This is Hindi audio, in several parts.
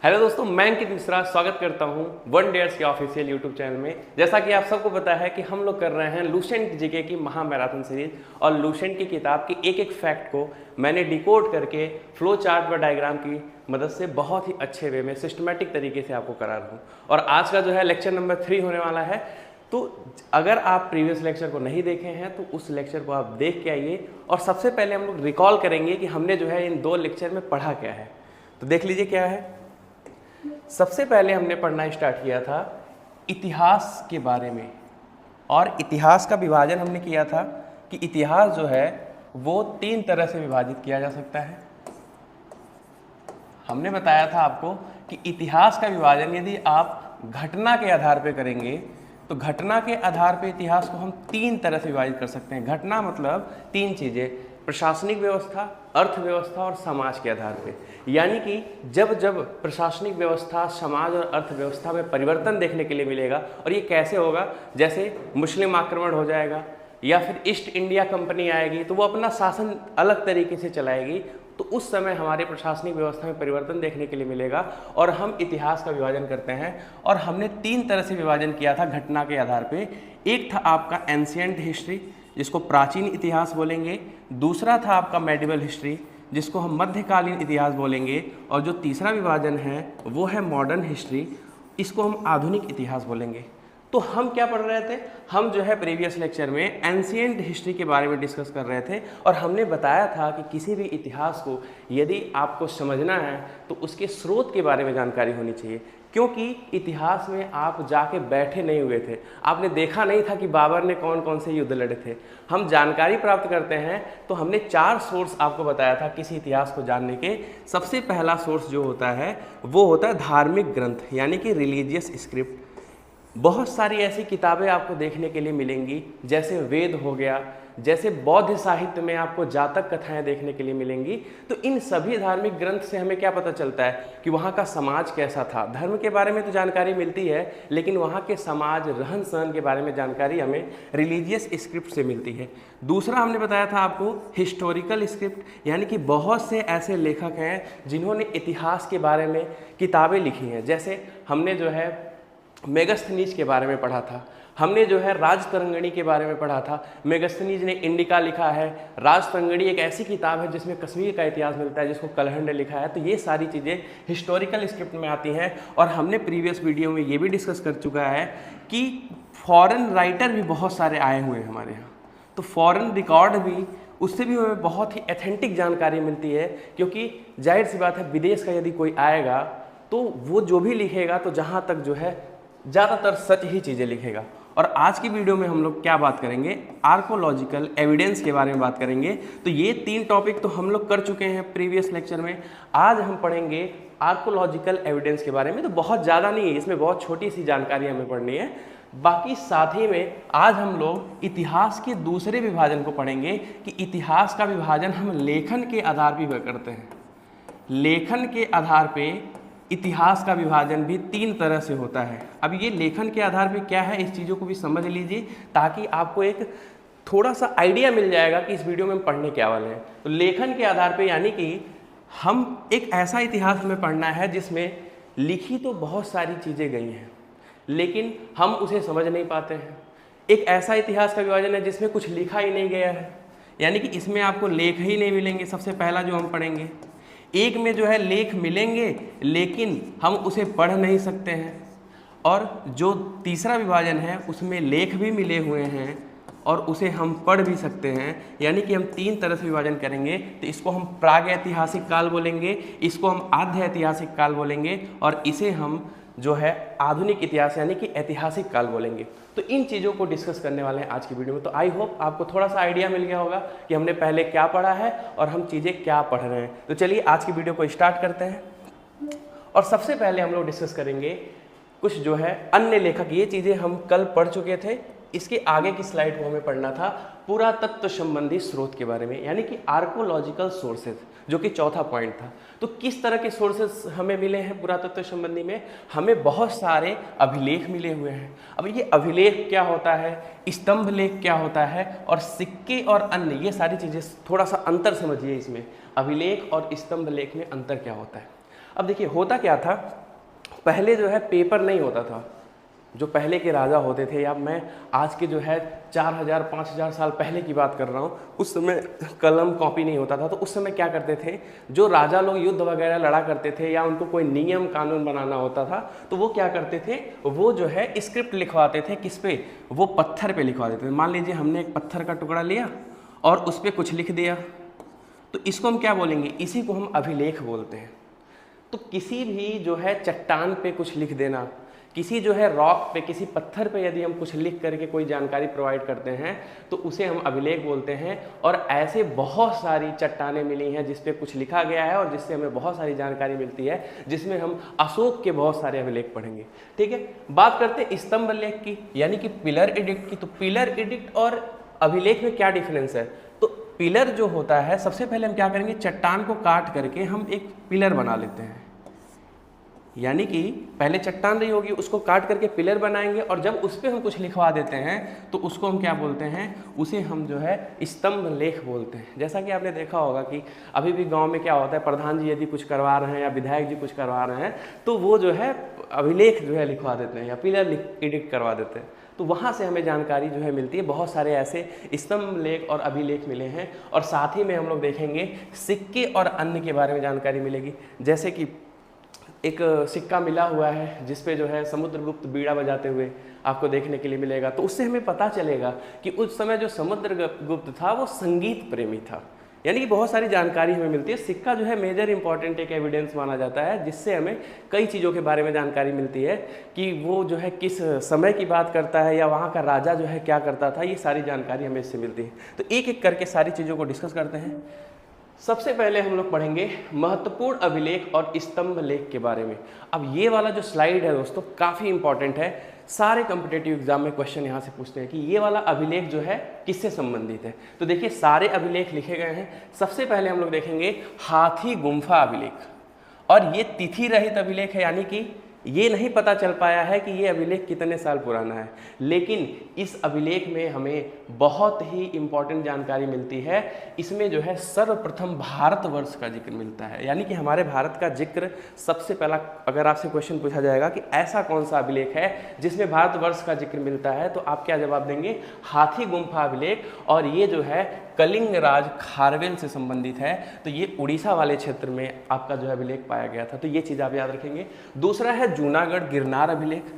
हेलो दोस्तों, मैं अंकित मिश्रा स्वागत करता हूं वन डेयर्स के ऑफिशियल यूट्यूब चैनल में। जैसा कि आप सबको पता है कि हम लोग कर रहे हैं लुसेंट जीके की महा मैराथन सीरीज, और लुसेंट की किताब की एक एक फैक्ट को मैंने डिकोड करके फ्लो चार्ट व डायग्राम की मदद से बहुत ही अच्छे वे में सिस्टमेटिक तरीके से आपको करा रहा हूँ। और आज का जो है लेक्चर नंबर 3 होने वाला है। तो अगर आप प्रीवियस लेक्चर को नहीं देखे हैं तो उस लेक्चर को आप देख के आइए, और सबसे पहले हम लोग रिकॉल करेंगे कि हमने जो है इन 2 लेक्चर में पढ़ा क्या है। तो देख लीजिए क्या है। सबसे पहले हमने पढ़ना स्टार्ट किया था इतिहास के बारे में, और इतिहास का विभाजन हमने किया था कि इतिहास जो है वो 3 तरह से विभाजित किया जा सकता है। हमने बताया था आपको कि इतिहास का विभाजन यदि आप घटना के आधार पर करेंगे तो घटना के आधार पर इतिहास को हम 3 तरह से विभाजित कर सकते हैं। घटना मतलब 3 चीज़ें, प्रशासनिक व्यवस्था, अर्थव्यवस्था और समाज के आधार पे। यानी कि जब जब प्रशासनिक व्यवस्था, समाज और अर्थव्यवस्था में परिवर्तन देखने के लिए मिलेगा, और ये कैसे होगा, जैसे मुस्लिम आक्रमण हो जाएगा या फिर ईस्ट इंडिया कंपनी आएगी तो वो अपना शासन अलग तरीके से चलाएगी, तो उस समय हमारे प्रशासनिक व्यवस्था में परिवर्तन देखने के लिए मिलेगा और हम इतिहास का विभाजन करते हैं। और हमने 3 तरह से विभाजन किया था घटना के आधार पे। एक था आपका एंशिएंट हिस्ट्री, जिसको प्राचीन इतिहास बोलेंगे। दूसरा था आपका मेडिवल हिस्ट्री, जिसको हम मध्यकालीन इतिहास बोलेंगे। और जो तीसरा विभाजन है वो है मॉडर्न हिस्ट्री, इसको हम आधुनिक इतिहास बोलेंगे। तो हम क्या पढ़ रहे थे, हम जो है प्रीवियस लेक्चर में एंशिएंट हिस्ट्री के बारे में डिस्कस कर रहे थे, और हमने बताया था कि किसी भी इतिहास को यदि आपको समझना है तो उसके स्रोत के बारे में जानकारी होनी चाहिए। क्योंकि इतिहास में आप जाके बैठे नहीं हुए थे, आपने देखा नहीं था कि बाबर ने कौन कौन से युद्ध लड़े थे। हम जानकारी प्राप्त करते हैं तो हमने 4 सोर्स आपको बताया था किसी इतिहास को जानने के। सबसे पहला सोर्स जो होता है वो होता है धार्मिक ग्रंथ, यानी कि रिलीजियस स्क्रिप्ट। बहुत सारी ऐसी किताबें आपको देखने के लिए मिलेंगी, जैसे वेद हो गया, जैसे बौद्ध साहित्य में आपको जातक कथाएं देखने के लिए मिलेंगी। तो इन सभी धार्मिक ग्रंथ से हमें क्या पता चलता है कि वहाँ का समाज कैसा था। धर्म के बारे में तो जानकारी मिलती है, लेकिन वहाँ के समाज, रहन सहन के बारे में जानकारी हमें रिलीजियस स्क्रिप्ट से मिलती है। दूसरा हमने बताया था आपको हिस्टोरिकल स्क्रिप्ट, यानी कि बहुत से ऐसे लेखक हैं जिन्होंने इतिहास के बारे में किताबें लिखी हैं। जैसे हमने जो है मेगस्थनीज के बारे में पढ़ा था, हमने जो है राजतरंगिणी के बारे में पढ़ा था। मेगस्थनीज ने इंडिका लिखा है, राजतरंगिणी एक ऐसी किताब है जिसमें कश्मीर का इतिहास मिलता है, जिसको कलहंड ने लिखा है। तो ये सारी चीज़ें हिस्टोरिकल स्क्रिप्ट में आती हैं। और हमने प्रीवियस वीडियो में ये भी डिस्कस कर चुका है कि फॉरेन राइटर भी बहुत सारे आए हुए हैं हमारे यहाँ, तो फॉरेन रिकॉर्ड भी, उससे भी हमें बहुत ही ऑथेंटिक जानकारी मिलती है। क्योंकि जाहिर सी बात है, विदेश का यदि कोई आएगा तो वो जो भी लिखेगा तो जहाँ तक जो है ज़्यादातर सच ही चीज़ें लिखेगा। और आज की वीडियो में हम लोग क्या बात करेंगे, आर्कोलॉजिकल एविडेंस के बारे में बात करेंगे। तो ये 3 टॉपिक तो हम लोग कर चुके हैं प्रीवियस लेक्चर में। आज हम पढ़ेंगे आर्कोलॉजिकल एविडेंस के बारे में। तो बहुत ज़्यादा नहीं है, इसमें बहुत छोटी सी जानकारी हमें पढ़नी है। बाकी साथ ही में आज हम लोग इतिहास के दूसरे विभाजन को पढ़ेंगे कि इतिहास का विभाजन हम लेखन के आधार पर करते हैं। लेखन के आधार पर इतिहास का विभाजन भी 3 तरह से होता है। अब ये लेखन के आधार पे क्या है, इस चीज़ों को भी समझ लीजिए, ताकि आपको एक थोड़ा सा आइडिया मिल जाएगा कि इस वीडियो में हम पढ़ने क्या वाले हैं। तो लेखन के आधार पे, यानी कि हम एक ऐसा इतिहास हमें पढ़ना है जिसमें लिखी तो बहुत सारी चीज़ें गई हैं, लेकिन हम उसे समझ नहीं पाते हैं। एक ऐसा इतिहास का विभाजन है जिसमें कुछ लिखा ही नहीं गया है, यानी कि इसमें आपको लेख ही नहीं मिलेंगे। सबसे पहला जो हम पढ़ेंगे, एक में जो है लेख मिलेंगे लेकिन हम उसे पढ़ नहीं सकते हैं। और जो तीसरा विभाजन है उसमें लेख भी मिले हुए हैं और उसे हम पढ़ भी सकते हैं। यानी कि हम 3 तरह से विभाजन करेंगे। तो इसको हम प्रागैतिहासिक काल बोलेंगे, इसको हम आध्य ऐतिहासिक काल बोलेंगे, और इसे हम जो है आधुनिक इतिहास यानी कि ऐतिहासिक काल बोलेंगे। तो इन चीज़ों को डिस्कस करने वाले हैं आज की वीडियो में। तो आई होप आपको थोड़ा सा आइडिया मिल गया होगा कि हमने पहले क्या पढ़ा है और हम चीज़ें क्या पढ़ रहे हैं। तो चलिए आज की वीडियो को स्टार्ट करते हैं। और सबसे पहले हम लोग डिस्कस करेंगे कुछ जो है अन्य लेखक। ये चीज़ें हम कल पढ़ चुके थे, इसके आगे की स्लाइड को हमें पढ़ना था पुरातत्व संबंधी स्रोत के बारे में, यानी कि आर्कोलॉजिकल सोर्सेज, जो कि चौथा पॉइंट था। तो किस तरह के सोर्सेज हमें मिले हैं पुरातत्व संबंधी में, हमें बहुत सारे अभिलेख मिले हुए हैं। अब ये अभिलेख क्या होता है, स्तंभ लेख क्या होता है, और सिक्के और अन्य, ये सारी चीज़ें थोड़ा सा अंतर समझिए इसमें। अभिलेख और स्तंभ लेख में अंतर क्या होता है। अब देखिए होता क्या था, पहले जो है पेपर नहीं होता था। जो पहले के राजा होते थे, या मैं आज के जो है 4000 5000 साल पहले की बात कर रहा हूँ, उस समय कलम कॉपी नहीं होता था। तो उस समय क्या करते थे, जो राजा लोग युद्ध वगैरह लड़ा करते थे या उनको कोई नियम कानून बनाना होता था, तो वो क्या करते थे, वो जो है स्क्रिप्ट लिखवाते थे। किस पे, वो पत्थर पे लिखवा देते थे। मान लीजिए हमने एक पत्थर का टुकड़ा लिया और उस पर कुछ लिख दिया, तो इसको हम क्या बोलेंगे, इसी को हम अभिलेख बोलते हैं। तो किसी भी जो है चट्टान पे कुछ लिख देना, किसी जो है रॉक पे, किसी पत्थर पे यदि हम कुछ लिख करके कोई जानकारी प्रोवाइड करते हैं तो उसे हम अभिलेख बोलते हैं। और ऐसे बहुत सारी चट्टानें मिली हैं जिस पे कुछ लिखा गया है और जिससे हमें बहुत सारी जानकारी मिलती है, जिसमें हम अशोक के बहुत सारे अभिलेख पढ़ेंगे। ठीक है, बात करते हैं स्तंभ लेख की, यानी कि पिलर एडिक्ट की। तो पिलर एडिक्ट और अभिलेख में क्या डिफरेंस है, तो पिलर जो होता है, सबसे पहले हम क्या करेंगे, चट्टान को काट करके हम एक पिलर बना लेते हैं। यानी कि पहले चट्टान रही होगी, उसको काट करके पिलर बनाएंगे और जब उस पर हम कुछ लिखवा देते हैं तो उसको हम क्या बोलते हैं, उसे हम जो है स्तंभ लेख बोलते हैं। जैसा कि आपने देखा होगा कि अभी भी गांव में क्या होता है, प्रधान जी यदि कुछ करवा रहे हैं या विधायक जी कुछ करवा रहे हैं तो वो जो है अभिलेख जो है लिखवा देते हैं या पिलर एडिक्ट करवा देते हैं। तो वहाँ से हमें जानकारी जो है मिलती है। बहुत सारे ऐसे स्तंभ लेख और अभिलेख मिले हैं। और साथ ही में हम लोग देखेंगे सिक्के और अन्य के बारे में जानकारी मिलेगी। जैसे कि एक सिक्का मिला हुआ है जिसपे जो है समुद्रगुप्त बीड़ा बजाते हुए आपको देखने के लिए मिलेगा। तो उससे हमें पता चलेगा कि उस समय जो समुद्रगुप्त था वो संगीत प्रेमी था। यानी कि बहुत सारी जानकारी हमें मिलती है। सिक्का जो है मेजर इंपॉर्टेंट एक एविडेंस माना जाता है, जिससे हमें कई चीज़ों के बारे में जानकारी मिलती है कि वो जो है किस समय की बात करता है या वहाँ का राजा जो है क्या करता था। ये सारी जानकारी हमें इससे मिलती है। तो एक एक करके सारी चीज़ों को डिस्कस करते हैं। सबसे पहले हम लोग पढ़ेंगे महत्वपूर्ण अभिलेख और स्तंभ लेख के बारे में। अब ये वाला जो स्लाइड है दोस्तों काफ़ी इंपॉर्टेंट है। सारे कॉम्पिटिटिव एग्जाम में क्वेश्चन यहाँ से पूछते हैं कि ये वाला अभिलेख जो है किससे संबंधित है। तो देखिए सारे अभिलेख लिखे गए हैं। सबसे पहले हम लोग देखेंगे हाथी गुम्फा अभिलेख, और ये तिथि रहित अभिलेख है, यानी कि ये नहीं पता चल पाया है कि ये अभिलेख कितने साल पुराना है, लेकिन इस अभिलेख में हमें बहुत ही इंपॉर्टेंट जानकारी मिलती है। इसमें जो है सर्वप्रथम भारतवर्ष का जिक्र मिलता है, यानी कि हमारे भारत का जिक्र सबसे पहला। अगर आपसे क्वेश्चन पूछा जाएगा कि ऐसा कौन सा अभिलेख है जिसमें भारतवर्ष का जिक्र मिलता है, तो आप क्या जवाब देंगे, हाथी गुम्फा अभिलेख। और ये जो है कलिंग राज खारवेल से संबंधित है। तो ये उड़ीसा वाले क्षेत्र में आपका जो है अभिलेख पाया गया था। तो ये चीज़ आप याद रखेंगे। दूसरा है जूनागढ़ गिरनार अभिलेख।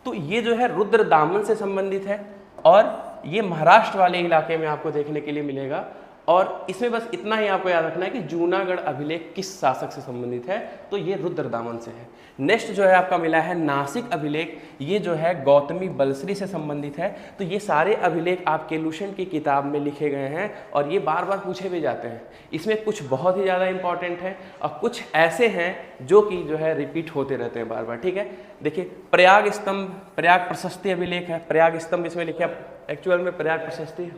तो ये जो है रुद्रदामन से संबंधित है और ये महाराष्ट्र वाले इलाके में आपको देखने के लिए मिलेगा। और इसमें बस इतना ही आपको याद रखना है कि जूनागढ़ अभिलेख किस शासक से संबंधित है, तो ये रुद्रदामन से है। नेक्स्ट जो है आपका मिला है नासिक अभिलेख। ये जो है गौतमी बलश्री से संबंधित है। तो ये सारे अभिलेख आपके लुसेंट की किताब में लिखे गए हैं और ये बार बार पूछे भी जाते हैं। इसमें कुछ बहुत ही ज़्यादा इंपॉर्टेंट है और कुछ ऐसे हैं जो कि जो है रिपीट होते रहते हैं बार बार। ठीक है, देखिए प्रयाग स्तंभ, प्रयाग प्रशस्ति अभिलेख है। प्रयाग स्तंभ इसमें लिखे, एक्चुअल में प्रयाग प्रशस्ति,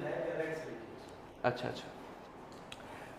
अच्छा।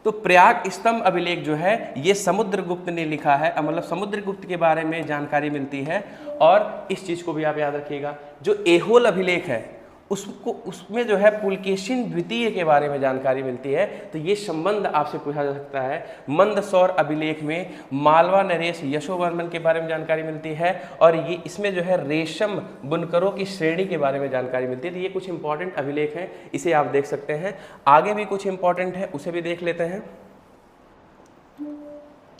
तो प्रयाग स्तंभ अभिलेख जो है ये समुद्रगुप्त ने लिखा है, मतलब समुद्रगुप्त के बारे में जानकारी मिलती है। और इस चीज़ को भी आप याद रखिएगा, जो एहोल अभिलेख है उसमें जो है पुलकेशिन द्वितीय के बारे में जानकारी मिलती है। तो ये संबंध आपसे पूछा जा सकता है। मंदसौर अभिलेख में मालवा नरेश यशोवर्मन के बारे में जानकारी मिलती है और ये इसमें जो है रेशम बुनकरों की श्रेणी के बारे में जानकारी मिलती है। तो ये कुछ इंपॉर्टेंट अभिलेख हैं, इसे आप देख सकते हैं। आगे भी कुछ इंपॉर्टेंट है, उसे भी देख लेते हैं।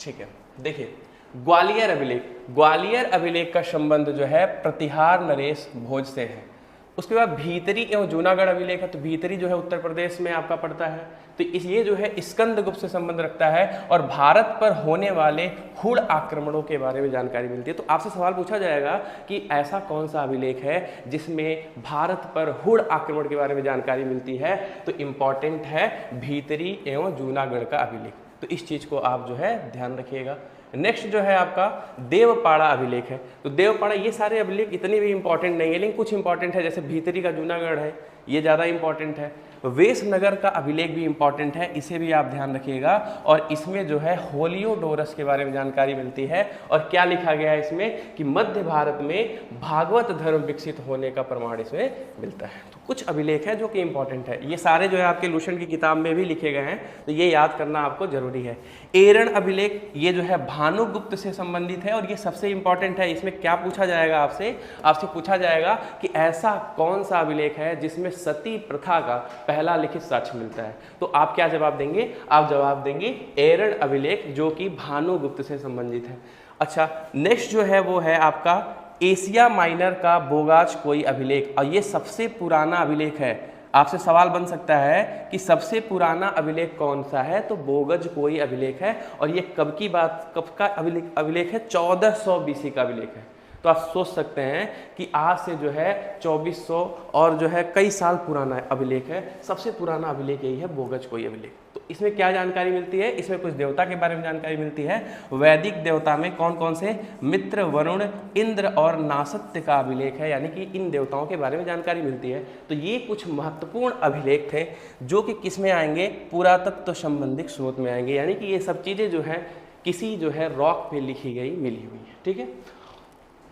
ठीक है, देखिए ग्वालियर अभिलेख। ग्वालियर अभिलेख का संबंध जो है प्रतिहार नरेश भोज से है। उसके बाद भीतरी एवं जूनागढ़ अभिलेख है। तो भीतरी जो है उत्तर प्रदेश में आपका पड़ता है। तो ये जो है स्कंदगुप्त से संबंध रखता है और भारत पर होने वाले हुड़ आक्रमणों के बारे में जानकारी मिलती है। तो आपसे सवाल पूछा जाएगा कि ऐसा कौन सा अभिलेख है जिसमें भारत पर हुड़ आक्रमण के बारे में जानकारी मिलती है, तो इम्पॉर्टेंट है भीतरी एवं जूनागढ़ का अभिलेख। तो इस चीज़ को आप जो है ध्यान रखिएगा। नेक्स्ट जो है आपका देवपाड़ा अभिलेख है। तो देवपाड़ा, ये सारे अभिलेख इतने भी इंपॉर्टेंट नहीं है, लेकिन कुछ इंपॉर्टेंट है। जैसे भीतरी का जूनागढ़ है, ये ज़्यादा इंपॉर्टेंट है। वेशनगर का अभिलेख भी इंपॉर्टेंट है, इसे भी आप ध्यान रखिएगा। और इसमें जो है होलियोडोरस के बारे में जानकारी मिलती है। और क्या लिखा गया है इसमें कि मध्य भारत में भागवत धर्म विकसित होने का प्रमाण इसमें मिलता है। तो कुछ अभिलेख है जो कि इंपॉर्टेंट है, ये सारे जो है आपके लूसेंट की किताब में भी लिखे गए हैं, तो ये याद करना आपको जरूरी है। एरण अभिलेख ये जो है भानुगुप्त से संबंधित है और ये सबसे इंपॉर्टेंट है। इसमें क्या पूछा जाएगा आपसे पूछा जाएगा कि ऐसा कौन सा अभिलेख है जिसमें सती प्रथा का पहला लिखित साक्ष्य मिलता है। तो आप क्या जवाब देंगे? आप जवाब देंगे एरण अभिलेख जो कि भानुगुप्त से संबंधित है। अच्छा, नेक्स्ट जो है वो है आपका एशिया माइनर का बोगाज कोई अभिलेख, और ये सबसे पुराना अभिलेख है। आपसे सवाल बन सकता है कि सबसे पुराना अभिलेख कौन सा है, तो बोगज कोई अभिलेख है। और ये कब का अभिलेख है? 1400 BC का अभिलेख है। तो आप सोच सकते हैं कि आज से जो है 2400 और जो है कई साल पुराना अभिलेख है। सबसे पुराना अभिलेख यही है, बोगज कोई अभिलेख। तो इसमें क्या जानकारी मिलती है? इसमें कुछ देवता के बारे में जानकारी मिलती है। वैदिक देवता में कौन कौन से? मित्र, वरुण, इंद्र और नासत्य का अभिलेख है, यानी कि इन देवताओं के बारे में जानकारी मिलती है। तो ये कुछ महत्वपूर्ण अभिलेख थे जो कि किस में आएंगे? पुरातत्व संबंधित स्रोत में आएंगे, यानी कि ये सब चीज़ें जो है किसी जो है रॉक पे लिखी गई मिली हुई है। ठीक है,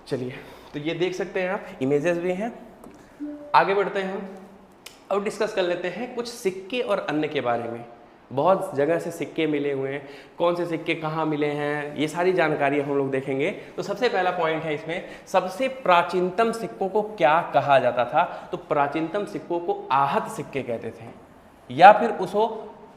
चलिए, तो ये देख सकते हैं आप, इमेजेस भी हैं। आगे बढ़ते हैं हम और डिस्कस कर लेते हैं कुछ सिक्के और अन्य के बारे में। बहुत जगह से सिक्के मिले हुए हैं, कौन से सिक्के कहाँ मिले हैं, ये सारी जानकारी हम लोग देखेंगे। तो सबसे पहला पॉइंट है इसमें, सबसे प्राचीनतम सिक्कों को क्या कहा जाता था? तो प्राचीनतम सिक्कों को आहत सिक्के कहते थे, या फिर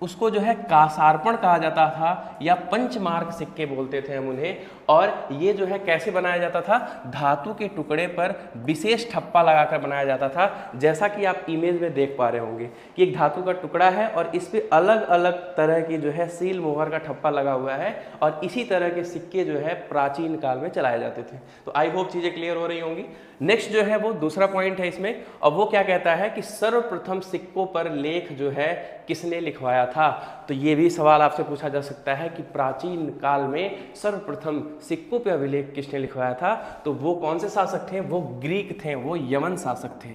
उसको जो है कासार्पण कहा जाता था, या पंचमार्क सिक्के बोलते थे हम उन्हें। और ये जो है कैसे बनाया जाता था? धातु के टुकड़े पर विशेष ठप्पा लगाकर बनाया जाता था, जैसा कि आप इमेज में देख पा रहे होंगे कि एक धातु का टुकड़ा है और इस पे अलग अलग तरह की जो है सील मोहर का ठप्पा लगा हुआ है। और इसी तरह के सिक्के जो है प्राचीन काल में चलाए जाते थे। तो आई होप चीज़ें क्लियर हो रही होंगी। नेक्स्ट जो है वो दूसरा पॉइंट है इसमें, और वो क्या कहता है कि सर्वप्रथम सिक्कों पर लेख जो है किसने लिखवाया था? तो ये भी सवाल आपसे पूछा जा सकता है कि प्राचीन काल में सर्वप्रथम सिक्कों पे अभिलेख किसने लिखवाया था? तो वो कौन से शासक थे? वो ग्रीक थे, वो यमन शासक थे।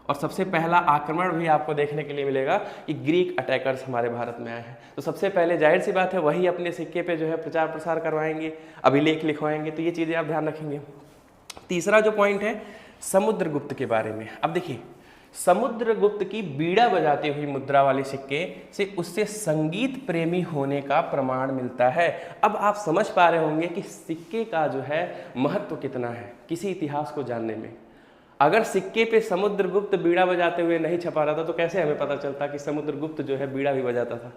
और सबसे पहला आक्रमण भी आपको देखने के लिए मिलेगा कि ग्रीक अटैकर्स हमारे भारत में आए हैं। तो सबसे पहले जाहिर सी बात है वही अपने सिक्के पे जो है प्रचार प्रसार करवाएंगे, अभिलेख लिखवाएंगे। तो ये चीज़ें आप ध्यान रखेंगे। तीसरा जो पॉइंट है समुद्रगुप्त के बारे में। अब देखिए, समुद्रगुप्त की बीड़ा बजाती हुई मुद्रा वाले सिक्के से उससे संगीत प्रेमी होने का प्रमाण मिलता है। अब आप समझ पा रहे होंगे कि सिक्के का जो है महत्व कितना है किसी इतिहास को जानने में। अगर सिक्के पे समुद्रगुप्त बीड़ा बजाते हुए नहीं छपा रहा था तो कैसे हमें पता चलता कि समुद्रगुप्त जो है बीड़ा भी बजाता था?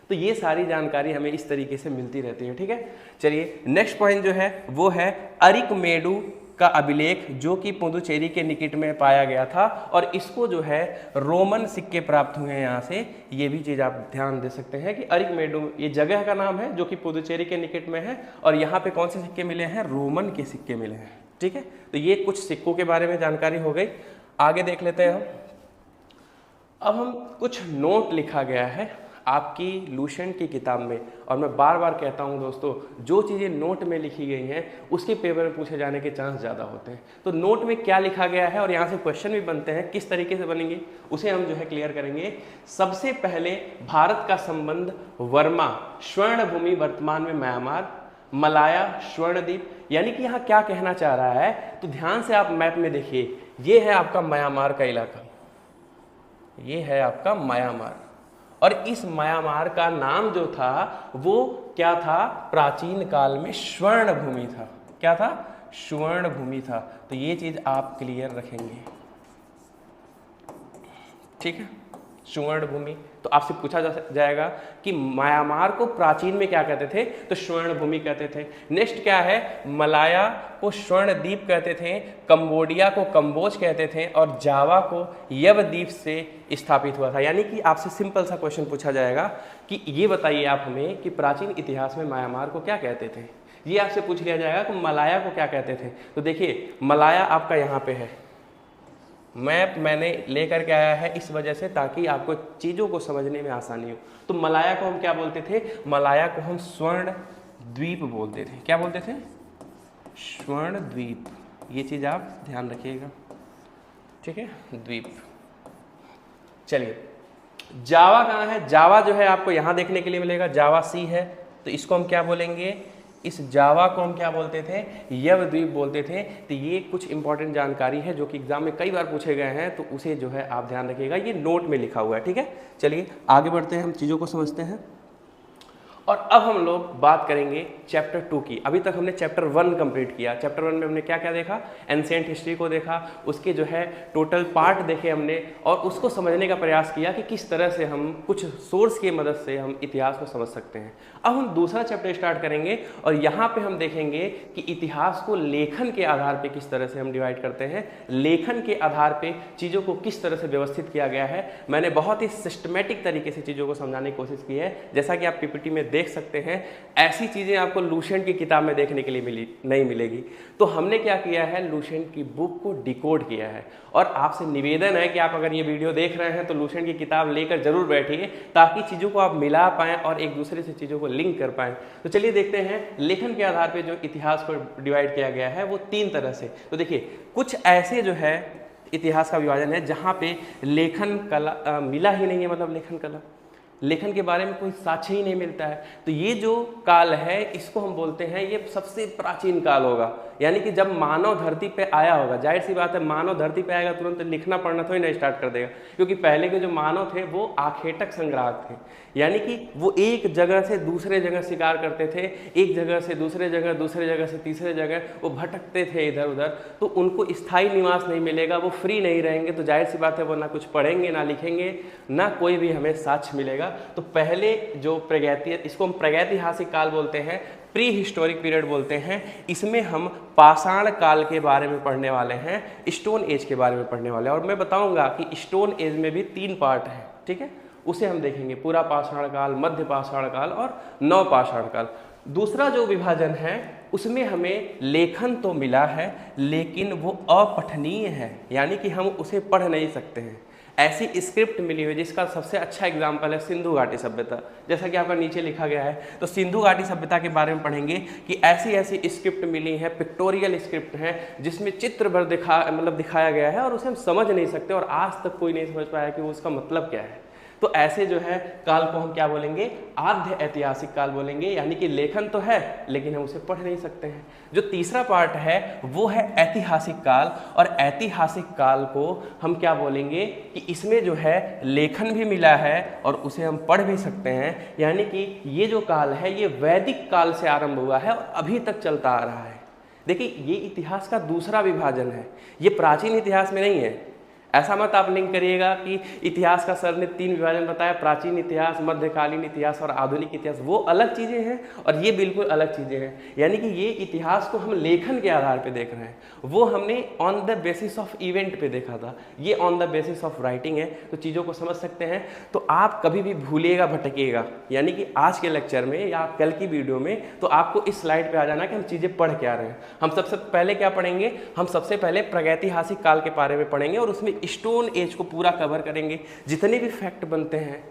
तो ये सारी जानकारी हमें इस तरीके से मिलती रहती है। ठीक है, चलिए नेक्स्ट पॉइंट जो है वो है अरिकमेडु का अभिलेख, जो कि पुदुचेरी के निकट में पाया गया था। और इसको जो है रोमन सिक्के प्राप्त हुए हैं यहाँ से। ये भी चीज़ आप ध्यान दे सकते हैं कि अरिकमेडु ये जगह का नाम है जो कि पुदुचेरी के निकट में है। और यहाँ पे कौन से सिक्के मिले हैं? रोमन के सिक्के मिले हैं। ठीक है, तो ये कुछ सिक्कों के बारे में जानकारी हो गई। आगे देख लेते हैं हम। अब हम कुछ नोट लिखा गया है आपकी लूसेंट की किताब में। और मैं बार बार कहता हूं दोस्तों, जो चीज़ें नोट में लिखी गई हैं उसके पेपर में पूछे जाने के चांस ज़्यादा होते हैं। तो नोट में क्या लिखा गया है और यहाँ से क्वेश्चन भी बनते हैं, किस तरीके से बनेंगे उसे हम जो है क्लियर करेंगे। सबसे पहले भारत का संबंध वर्मा, स्वर्ण भूमि वर्तमान में म्यांमार, मलाया, स्वर्णद्वीप। यानी कि यहाँ क्या कहना चाह रहा है, तो ध्यान से आप मैप में देखिए, ये है आपका म्यांमार का इलाका, ये है आपका म्यांमार। और इस म्यांमार का नाम जो था वो क्या था? प्राचीन काल में स्वर्ण भूमि था। क्या था? स्वर्ण भूमि था। तो ये चीज आप क्लियर रखेंगे। ठीक है, स्वर्ण भूमि। तो आपसे पूछा जाएगा कि म्यांमार को प्राचीन में क्या कहते थे? तो स्वर्ण भूमि कहते थे। नेक्स्ट क्या है? मलाया को स्वर्ण द्वीप कहते थे, कंबोडिया को कंबोज कहते थे, और जावा को यव द्वीप से स्थापित हुआ था। यानी कि आपसे सिंपल सा क्वेश्चन पूछा जाएगा कि ये बताइए आप हमें कि प्राचीन इतिहास में म्यांमार को क्या कहते थे। ये आपसे पूछ लिया जाएगा कि मलाया को क्या कहते थे। तो देखिए, मलाया आपका यहाँ पे है, मैप मैंने लेकर के आया है इस वजह से ताकि आपको चीज़ों को समझने में आसानी हो। तो मलाया को हम क्या बोलते थे? मलाया को हम स्वर्ण द्वीप बोलते थे। क्या बोलते थे? स्वर्ण द्वीप। ये चीज़ आप ध्यान रखिएगा। ठीक है, द्वीप। चलिए जावा कहाँ है? जावा जो है आपको यहाँ देखने के लिए मिलेगा, जावा सी है, तो इसको हम क्या बोलेंगे? इस जावा को हम क्या बोलते थे? यवद्वीप बोलते थे। तो ये कुछ इंपॉर्टेंट जानकारी है जो कि एग्जाम में कई बार पूछे गए हैं, तो उसे जो है आप ध्यान रखिएगा, ये नोट में लिखा हुआ है, ठीक है। चलिए आगे बढ़ते हैं, हम चीज़ों को समझते हैं। और अब हम लोग बात करेंगे चैप्टर 2 की। अभी तक हमने चैप्टर 1 कंप्लीट किया। चैप्टर 1 में हमने क्या क्या देखा? एंशिएंट हिस्ट्री को देखा, उसके जो है टोटल पार्ट देखे हमने, और उसको समझने का प्रयास किया कि किस तरह से हम कुछ सोर्स की मदद से हम इतिहास को समझ सकते हैं। अब हम दूसरा चैप्टर स्टार्ट करेंगे और यहाँ पे हम देखेंगे कि इतिहास को लेखन के आधार पे किस तरह से हम डिवाइड करते हैं, लेखन के आधार पे चीज़ों को किस तरह से व्यवस्थित किया गया है। मैंने बहुत ही सिस्टमेटिक तरीके से चीज़ों को समझाने की कोशिश की है। जैसा कि आप पीपीटी में देख सकते हैं, ऐसी चीज़ें आपको लुसेंट की किताब में देखने के लिए नहीं मिलेगी। तो हमने क्या किया है, लुसेंट की बुक को डिकोड किया है। और आपसे निवेदन है कि आप अगर ये वीडियो देख रहे हैं तो लुसेंट की किताब लेकर जरूर बैठिए, ताकि चीज़ों को आप मिला पाएँ और एक दूसरे से चीज़ों को लिंक कर पाएँ। तो चलिए देखते हैं लेखन के आधार पर जो इतिहास को डिवाइड किया गया है वो 3 तरह से। तो देखिए, कुछ ऐसे जो है इतिहास का विभाजन है जहाँ पे लेखन कला मिला ही नहीं है, मतलब लेखन कला, लेखन के बारे में कोई साक्ष्य ही नहीं मिलता है। तो ये जो काल है इसको हम बोलते हैं ये सबसे प्राचीन काल होगा। यानी कि जब मानव धरती पे आया होगा, जाहिर सी बात है मानव धरती पे आएगा तुरंत लिखना पढ़ना थोड़ी नहीं स्टार्ट कर देगा, क्योंकि पहले के जो मानव थे वो आखेटक संग्राहक थे। यानी कि वो एक जगह से दूसरे जगह शिकार करते थे, एक जगह से दूसरे जगह, दूसरे जगह से तीसरे जगह वो भटकते थे इधर उधर। तो उनको स्थायी निवास नहीं मिलेगा, वो फ्री नहीं रहेंगे, तो जाहिर सी बात है वो ना कुछ पढ़ेंगे ना लिखेंगे, ना कोई भी हमें साक्ष्य मिलेगा। तो पहले जो इसको हम प्रागैतिहासिक काल बोलते हैं, प्री हिस्टोरिक पीरियड बोलते हैं। इसमें हम पाषाण काल के बारे में पढ़ने वाले हैं, स्टोन एज के बारे में पढ़ने वाले हैं। और मैं बताऊंगा कि स्टोन एज में भी 3 पार्ट हैं, ठीक है, उसे हम देखेंगे, पूरा पाषाण काल, मध्य पाषाण काल और नव पाषाण काल। दूसरा जो विभाजन है उसमें हमें लेखन तो मिला है लेकिन वो अपठनीय है, यानी कि हम उसे पढ़ नहीं सकते हैं। ऐसी स्क्रिप्ट मिली हुई जिसका सबसे अच्छा एग्जाम्पल है सिंधु घाटी सभ्यता, जैसा कि आपका नीचे लिखा गया है। तो सिंधु घाटी सभ्यता के बारे में पढ़ेंगे कि ऐसी ऐसी स्क्रिप्ट मिली है, पिक्टोरियल स्क्रिप्ट हैं, जिसमें चित्र भर दिखाया गया है और उसे हम समझ नहीं सकते, और आज तक कोई नहीं समझ पाया कि वो उसका मतलब क्या है। तो ऐसे जो है काल को हम क्या बोलेंगे, आद्य ऐतिहासिक काल बोलेंगे, यानी कि लेखन तो है लेकिन हम उसे पढ़ नहीं सकते हैं। जो तीसरा पार्ट है वो है ऐतिहासिक काल, और ऐतिहासिक काल को हम क्या बोलेंगे कि इसमें जो है लेखन भी मिला है और उसे हम पढ़ भी सकते हैं। यानी कि ये जो काल है ये वैदिक काल से आरंभ हुआ है और अभी तक चलता आ रहा है। देखिए, ये इतिहास का दूसरा विभाजन है, ये प्राचीन इतिहास में नहीं है। ऐसा मत आप लिंक करिएगा कि इतिहास का सर ने 3 विभाजन बताया, प्राचीन इतिहास, मध्यकालीन इतिहास और आधुनिक इतिहास, वो अलग चीज़ें हैं और ये बिल्कुल अलग चीज़ें हैं। यानी कि ये इतिहास को हम लेखन के आधार पे देख रहे हैं, वो हमने on the basis of event पे देखा था, ये on the basis of writing है। तो चीज़ों को समझ सकते हैं। तो आप कभी भी भूलिएगा भटकिएगा, यानी कि आज के लेक्चर में या कल की वीडियो में तो आपको इस स्लाइड पर आ जाना कि हम चीज़ें पढ़ के आ रहे हैं। हम सबसे पहले क्या पढ़ेंगे, हम सबसे पहले प्रागैतिहासिक काल के बारे में पढ़ेंगे और उसमें स्टोन एज को पूरा कवर करेंगे। जितने भी फैक्ट बनते हैं,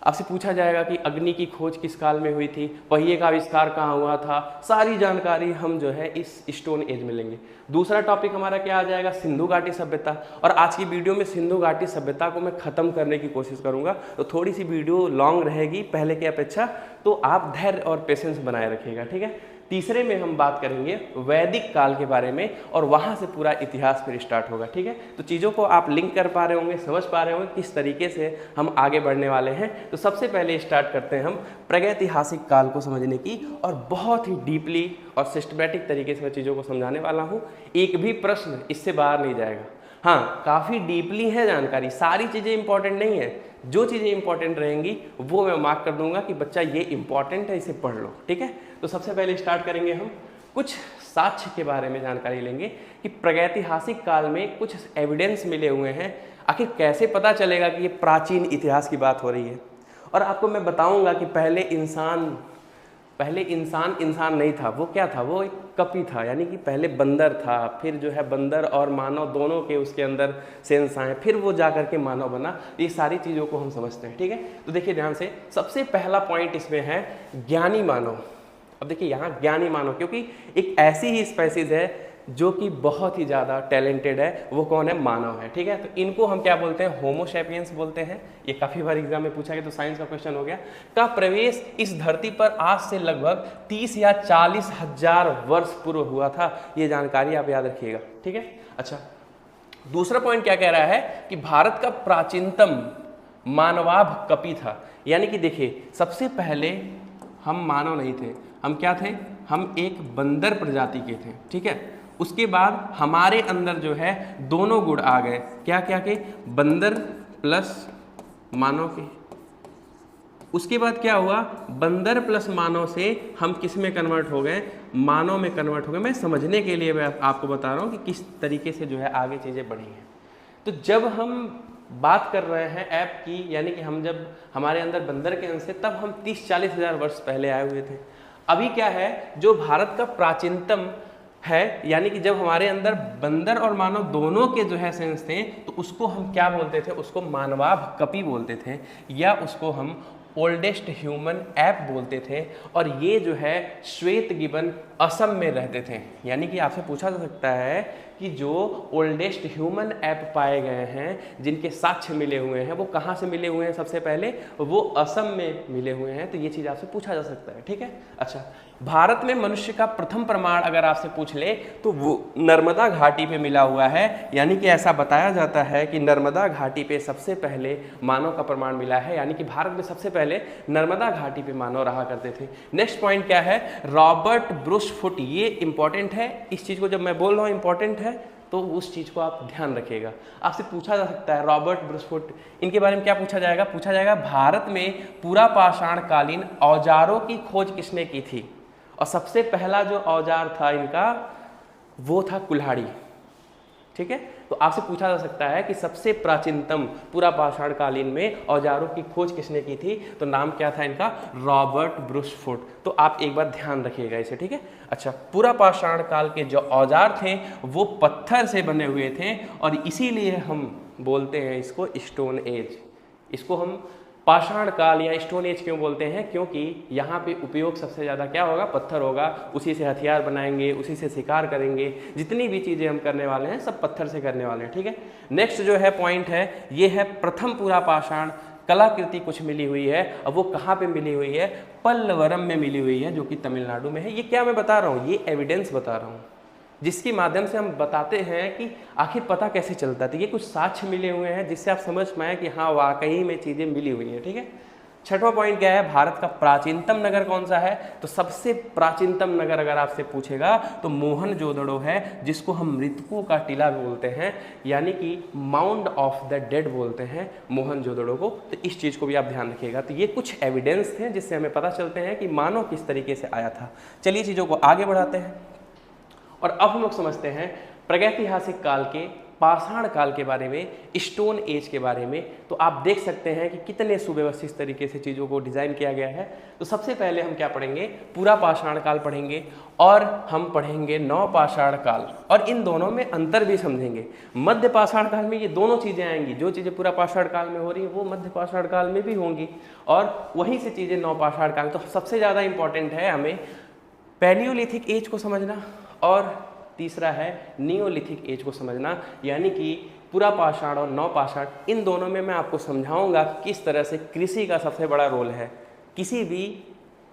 आपसे पूछा जाएगा कि अग्नि की खोज किस काल में हुई थी, पहिए का आविष्कार कहाँ हुआ था, सारी जानकारी हम जो है इस स्टोन एज में लेंगे। दूसरा टॉपिक हमारा क्या आ जाएगा, सिंधु घाटी सभ्यता। और आज की वीडियो में सिंधु घाटी सभ्यता को मैं ख़त्म करने की कोशिश करूँगा, तो थोड़ी सी वीडियो लॉन्ग रहेगी पहले की अपेक्षा, तो आप धैर्य और पेशेंस बनाए रखिएगा, ठीक है। तीसरे में हम बात करेंगे वैदिक काल के बारे में और वहाँ से पूरा इतिहास फिर स्टार्ट होगा, ठीक है। तो चीज़ों को आप लिंक कर पा रहे होंगे, समझ पा रहे होंगे किस तरीके से हम आगे बढ़ने वाले हैं। तो सबसे पहले स्टार्ट करते हैं हम प्रागैतिहासिक काल को समझने की, और बहुत ही डीपली और सिस्टमैटिक तरीके से मैं चीज़ों को समझाने वाला हूँ। एक भी प्रश्न इससे बाहर नहीं जाएगा। हाँ, काफ़ी डीपली है जानकारी, सारी चीज़ें इंपॉर्टेंट नहीं है, जो चीज़ें इंपॉर्टेंट रहेंगी वो मैं मार्क कर दूंगा कि बच्चा ये इंपॉर्टेंट है, इसे पढ़ लो, ठीक है। तो सबसे पहले स्टार्ट करेंगे हम कुछ साक्ष्य के बारे में जानकारी लेंगे कि प्रागैतिहासिक काल में कुछ एविडेंस मिले हुए हैं। आखिर कैसे पता चलेगा कि ये प्राचीन इतिहास की बात हो रही है। और आपको मैं बताऊंगा कि पहले इंसान नहीं था, वो क्या था, वो एक कपी था, यानी कि पहले बंदर था, फिर जो है बंदर और मानव दोनों के उसके अंदर सेंस आए, फिर वो जा करके मानव बना। ये सारी चीज़ों को हम समझते हैं, ठीक है। तो देखिए ध्यान से, सबसे पहला पॉइंट इसमें है ज्ञानी मानव। अब देखिए यहाँ ज्ञानी मानव, क्योंकि एक ऐसी ही स्पेसीज है जो कि बहुत ही ज़्यादा टैलेंटेड है, वो कौन है? मानव है। ठीक है, तो इनको हम क्या बोलते हैं? होमो सैपियंस बोलते हैं। ये काफ़ी बार एग्जाम में पूछा गया, तो साइंस का क्वेश्चन हो गया। का प्रवेश इस धरती पर आज से लगभग 30 या 40 हजार वर्ष पूर्व हुआ था। ये जानकारी आप याद रखिएगा। ठीक है, अच्छा, दूसरा पॉइंट क्या कह रहा है कि भारत का प्राचीनतम मानवाभ कपि था। यानी कि देखिए, सबसे पहले हम मानव नहीं थे, हम क्या थे? हम एक बंदर प्रजाति के थे। ठीक है, उसके बाद हमारे अंदर जो है दोनों गुण आ गए। क्या क्या के? बंदर प्लस मानव के। उसके बाद क्या हुआ? बंदर प्लस मानव से हम किस में कन्वर्ट हो गए? मानव में कन्वर्ट हो गए। मैं समझने के लिए मैं आपको बता रहा हूँ कि किस तरीके से जो है आगे चीज़ें बढ़ी हैं। तो जब हम बात कर रहे हैं ऐप की, यानी कि हम जब हमारे अंदर बंदर के अंश थे, तब हम 30-40 हज़ार वर्ष पहले आए हुए थे। अभी क्या है, जो भारत का प्राचीनतम है, यानी कि जब हमारे अंदर बंदर और मानव दोनों के जो है सेंस थे, तो उसको हम क्या बोलते थे? उसको मानवाभ कपि बोलते थे, या उसको हम ओल्डेस्ट ह्यूमन ऐप बोलते थे। और ये जो है श्वेत गिबन असम में रहते थे। यानी कि आपसे पूछा जा सकता है कि जो ओल्डेस्ट ह्यूमन ऐप पाए गए हैं, जिनके साक्ष्य मिले हुए हैं, वो कहाँ से मिले हुए हैं? सबसे पहले वो असम में मिले हुए हैं। तो ये चीज़ आपसे पूछा जा सकता है। ठीक है, अच्छा, भारत में मनुष्य का प्रथम प्रमाण अगर आपसे पूछ ले तो वो नर्मदा घाटी पे मिला हुआ है। यानी कि ऐसा बताया जाता है कि नर्मदा घाटी पे सबसे पहले मानव का प्रमाण मिला है। यानी कि भारत में सबसे पहले नर्मदा घाटी पे मानव रहा करते थे। नेक्स्ट पॉइंट क्या है? Robert Bruce foot. ये इंपॉर्टेंट है, इस चीज़ को जब मैं बोल रहा हूँ इंपॉर्टेंट है, तो उस चीज़ को आप ध्यान रखिएगा। आपसे पूछा जा सकता है रॉबर्ट ब्रूस फुट, इनके बारे में क्या पूछा जाएगा? पूछा जाएगा भारत में पूरा पाषाण कालीन औजारों की खोज किसने की थी? और सबसे पहला जो औजार था इनका, वो था कुल्हाड़ी। ठीक है, तो आपसे पूछा जा सकता है कि सबसे प्राचीनतम पूरा पाषाण कालीन में औजारों की खोज किसने की थी? तो नाम क्या था इनका? Robert Bruce foot. तो आप एक बार ध्यान रखिएगा इसे। ठीक है, अच्छा, पूरा पाषाण काल के जो औजार थे वो पत्थर से बने हुए थे, और इसीलिए हम बोलते हैं इसको स्टोन एज। इसको हम पाषाण काल या स्टोन एज क्यों बोलते हैं? क्योंकि यहाँ पे उपयोग सबसे ज़्यादा क्या होगा? पत्थर होगा। उसी से हथियार बनाएंगे, उसी से शिकार करेंगे, जितनी भी चीज़ें हम करने वाले हैं सब पत्थर से करने वाले हैं। ठीक है, नेक्स्ट जो है पॉइंट है, ये है प्रथम पूरा पाषाण कलाकृति कुछ मिली हुई है। अब वो कहाँ पे मिली हुई है? पल्लवरम में मिली हुई है, जो कि तमिलनाडु में है। ये क्या मैं बता रहा हूँ? ये एविडेंस बता रहा हूँ, जिसके माध्यम से हम बताते हैं कि आखिर पता कैसे चलता है। तो ये कुछ साक्ष्य मिले हुए हैं जिससे आप समझ पाएँ कि हाँ वाकई में चीज़ें मिली हुई हैं। ठीक है, छठवां पॉइंट क्या है? भारत का प्राचीनतम नगर कौन सा है? तो सबसे प्राचीनतम नगर अगर आपसे पूछेगा तो मोहनजोदड़ो है, जिसको हम मृतकों का टीला बोलते हैं, यानी कि माउंड ऑफ द डेड बोलते हैं मोहनजोदड़ो को। तो इस चीज़ को भी आप ध्यान रखिएगा। तो ये कुछ एविडेंस थे जिससे हमें पता चलते हैं कि मानव किस तरीके से आया था। चलिए चीज़ों को आगे बढ़ाते हैं, और अब हम लोग समझते हैं प्रागैतिहासिक काल के, पाषाण काल के बारे में, स्टोन एज के बारे में। तो आप देख सकते हैं कि कितने सुव्यवस्थित तरीके से चीज़ों को डिज़ाइन किया गया है। तो सबसे पहले हम क्या पढ़ेंगे? पूरा पाषाण काल पढ़ेंगे, और हम पढ़ेंगे नव पाषाण काल, और इन दोनों में अंतर भी समझेंगे। मध्य पाषाण काल में ये दोनों चीज़ें आएंगी, जो चीज़ें पूरा पाषाण काल में हो रही हैं वो मध्य पाषाण काल में भी होंगी, और वहीं से चीज़ें नव पाषाण काल। तो सबसे ज़्यादा इंपॉर्टेंट है हमें पैलियोलिथिक एज को समझना, और तीसरा है नियोलिथिक एज को समझना। यानी कि पूरा पाषाण और नव पाषाण, इन दोनों में मैं आपको समझाऊंगा किस तरह से कृषि का सबसे बड़ा रोल है। किसी भी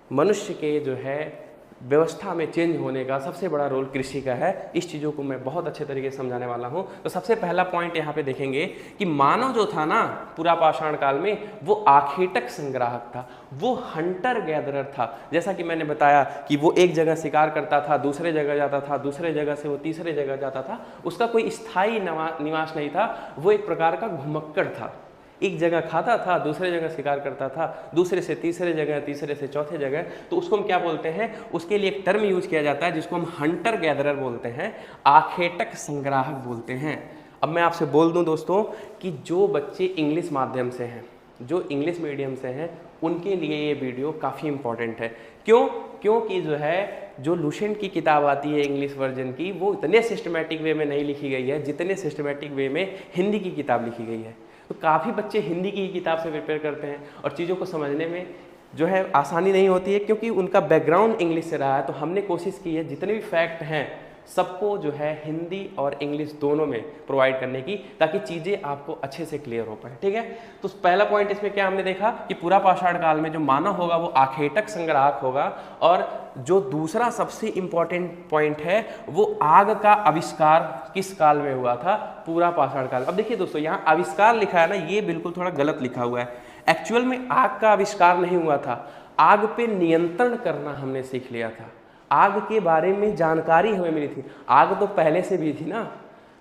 मनुष्य के जो है व्यवस्था में चेंज होने का सबसे बड़ा रोल कृषि का है। इस चीज़ों को मैं बहुत अच्छे तरीके से समझाने वाला हूँ। तो सबसे पहला पॉइंट यहाँ पे देखेंगे कि मानव जो था ना पूरा पाषाण काल में, वो आखेटक संग्राहक था, वो हंटर गैदरर था। जैसा कि मैंने बताया कि वो एक जगह शिकार करता था, दूसरे जगह जाता था, दूसरे जगह से वो तीसरे जगह जाता था। उसका कोई स्थायी निवास नहीं था, वो एक प्रकार का घुमक्कड़ था। एक जगह खाता था, दूसरे जगह शिकार करता था, दूसरे से तीसरे जगह, तीसरे से चौथे जगह। तो उसको हम क्या बोलते हैं? उसके लिए एक टर्म यूज किया जाता है जिसको हम हंटर गैदरर बोलते हैं, आखेटक संग्राहक बोलते हैं। अब मैं आपसे बोल दूं दोस्तों कि जो बच्चे इंग्लिश माध्यम से हैं, जो इंग्लिश मीडियम से हैं, उनके लिए ये वीडियो काफ़ी इंपॉर्टेंट है। क्यों? क्योंकि जो लुसेंट की किताब आती है इंग्लिश वर्जन की, वो इतने सिस्टमेटिक वे में नहीं लिखी गई है जितने सिस्टमेटिक वे में हिंदी की किताब लिखी गई है। तो काफ़ी बच्चे हिंदी की किताब से प्रिपेयर करते हैं, और चीज़ों को समझने में जो है आसानी नहीं होती है, क्योंकि उनका बैकग्राउंड इंग्लिश से रहा है। तो हमने कोशिश की है जितने भी फैक्ट हैं सबको जो है हिंदी और इंग्लिश दोनों में प्रोवाइड करने की, ताकि चीज़ें आपको अच्छे से क्लियर हो पाए। ठीक है, तो पहला पॉइंट इसमें क्या हमने देखा कि पूरा पाषाण काल में जो मानव होगा वो आखेटक संग्राहक होगा, और जो दूसरा सबसे इंपॉर्टेंट पॉइंट है वो आग का आविष्कार किस काल में हुआ था, पूरा पाषाण काल। अब देखिए दोस्तों, यहाँ आविष्कार लिखा है ना, ये बिल्कुल थोड़ा गलत लिखा हुआ है। एक्चुअल में आग का आविष्कार नहीं हुआ था, आग पे नियंत्रण करना हमने सीख लिया था, आग के बारे में जानकारी हमें मिली थी। आग तो पहले से भी थी ना,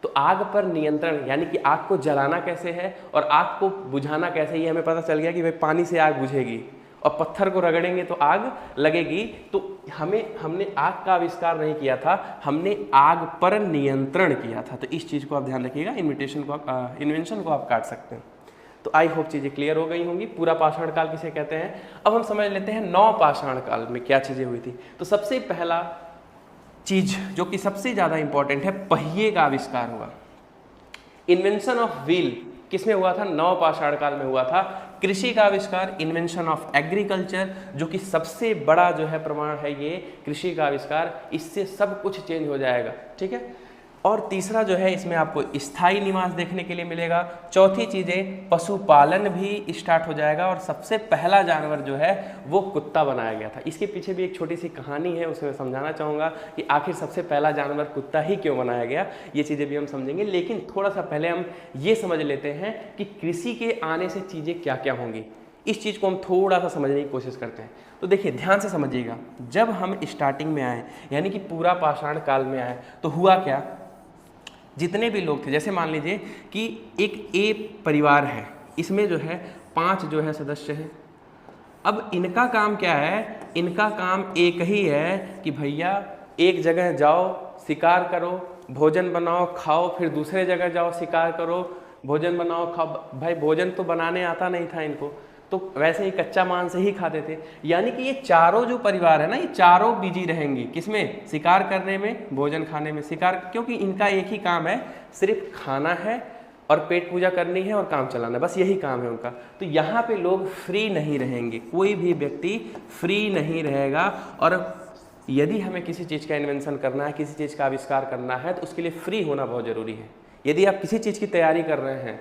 तो आग पर नियंत्रण यानी कि आग को जलाना कैसे है और आग को बुझाना कैसे, ये हमें पता चल गया कि भाई पानी से आग बुझेगी और पत्थर को रगड़ेंगे तो आग लगेगी। तो हमने आग का आविष्कार नहीं किया था, हमने आग पर नियंत्रण किया था। तो इस चीज़ को आप ध्यान रखिएगा, इन्वेंशन को आप काट सकते हैं। तो आई होप चीज़ें क्लियर हो गई होंगी। पूरा पाषाण काल किसे कहते हैं, अब हम समझ लेते हैं नौ पाषाण काल में क्या चीज़ें हुई थी। तो सबसे पहला चीज जो कि सबसे ज़्यादा इंपॉर्टेंट है, पहिए का आविष्कार हुआ। इन्वेंशन ऑफ व्हील किसमें हुआ था, नौ पाषाण काल में हुआ था। कृषि का आविष्कार, इन्वेंशन ऑफ एग्रीकल्चर, जो कि सबसे बड़ा जो है प्रमाण है ये कृषि का आविष्कार, इससे सब कुछ चेंज हो जाएगा। ठीक है, और तीसरा जो है इसमें आपको स्थायी निवास देखने के लिए मिलेगा। चौथी चीज़ें पशुपालन भी स्टार्ट हो जाएगा, और सबसे पहला जानवर जो है वो कुत्ता बनाया गया था। इसके पीछे भी एक छोटी सी कहानी है, उसे मैं समझाना चाहूँगा कि आखिर सबसे पहला जानवर कुत्ता ही क्यों बनाया गया, ये चीज़ें भी हम समझेंगे। लेकिन थोड़ा सा पहले हम ये समझ लेते हैं कि कृषि के आने से चीज़ें क्या क्या होंगी। इस चीज़ को हम थोड़ा सा समझने की कोशिश करते हैं। तो देखिए ध्यान से समझिएगा, जब हम स्टार्टिंग में आए यानी कि पूरा पाषाण काल में आए तो हुआ क्या, जितने भी लोग थे, जैसे मान लीजिए कि एक ए परिवार है, इसमें जो है 5 जो है सदस्य हैं। अब इनका काम क्या है, इनका काम एक ही है कि भैया एक जगह जाओ, शिकार करो, भोजन बनाओ, खाओ, फिर दूसरे जगह जाओ, शिकार करो, भोजन बनाओ, खाओ। भाई भोजन तो बनाने आता नहीं था इनको, तो वैसे ही कच्चा मांस ही खाते थे। यानी कि ये चारों जो परिवार है ना, ये चारों बिजी रहेंगे किसमें, शिकार करने में, भोजन खाने में। शिकार क्योंकि इनका एक ही काम है, सिर्फ खाना है और पेट पूजा करनी है और काम चलाना, बस यही काम है उनका। तो यहाँ पे लोग फ्री नहीं रहेंगे, कोई भी व्यक्ति फ्री नहीं रहेगा। और यदि हमें किसी चीज़ का इन्वेंशन करना है, किसी चीज़ का आविष्कार करना है, तो उसके लिए फ्री होना बहुत ज़रूरी है। यदि आप किसी चीज़ की तैयारी कर रहे हैं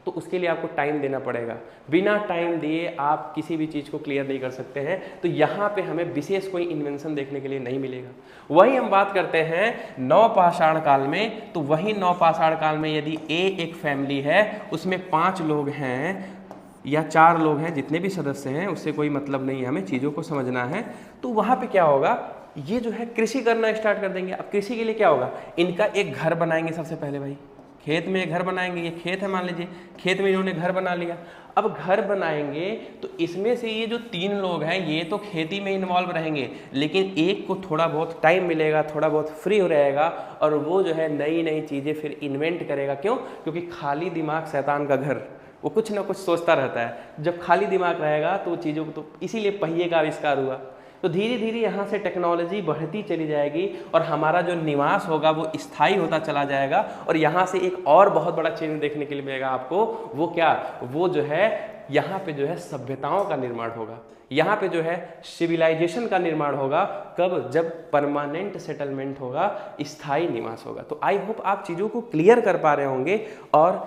तो उसके लिए आपको टाइम देना पड़ेगा। बिना टाइम दिए आप किसी भी चीज़ को क्लियर नहीं कर सकते हैं। तो यहाँ पे हमें विशेष कोई इन्वेंशन देखने के लिए नहीं मिलेगा। वही हम बात करते हैं नौ पाषाण काल में, तो वही नौ पाषाण काल में यदि एक फैमिली है, उसमें 5 लोग हैं या 4 लोग हैं, जितने भी सदस्य हैं उससे कोई मतलब नहीं है, हमें चीज़ों को समझना है। तो वहाँ पे क्या होगा, ये जो है कृषि करना स्टार्ट कर देंगे। अब कृषि के लिए क्या होगा, इनका एक घर बनाएंगे। सबसे पहले भाई खेत में एक घर बनाएंगे, ये खेत है मान लीजिए, खेत में इन्होंने घर बना लिया। अब घर बनाएंगे तो इसमें से ये जो 3 लोग हैं ये तो खेती में इन्वॉल्व रहेंगे, लेकिन एक को थोड़ा बहुत टाइम मिलेगा, थोड़ा बहुत फ्री हो रहेगा, और वो जो है नई नई चीज़ें फिर इन्वेंट करेगा। क्यों, क्योंकि खाली दिमाग शैतान का घर, वो कुछ ना कुछ सोचता रहता है। जब खाली दिमाग रहेगा तो चीज़ों को, तो इसीलिए पहिए का आविष्कार हुआ। तो धीरे धीरे यहाँ से टेक्नोलॉजी बढ़ती चली जाएगी और हमारा जो निवास होगा वो स्थायी होता चला जाएगा। और यहाँ से एक और बहुत बड़ा चेंज देखने के लिए मिलेगा आपको, वो क्या, वो जो है यहाँ पे जो है सभ्यताओं का निर्माण होगा, यहाँ पे जो है सिविलाइजेशन का निर्माण होगा। कब, जब परमानेंट सेटलमेंट होगा, स्थायी निवास होगा। तो आई होप आप चीज़ों को क्लियर कर पा रहे होंगे और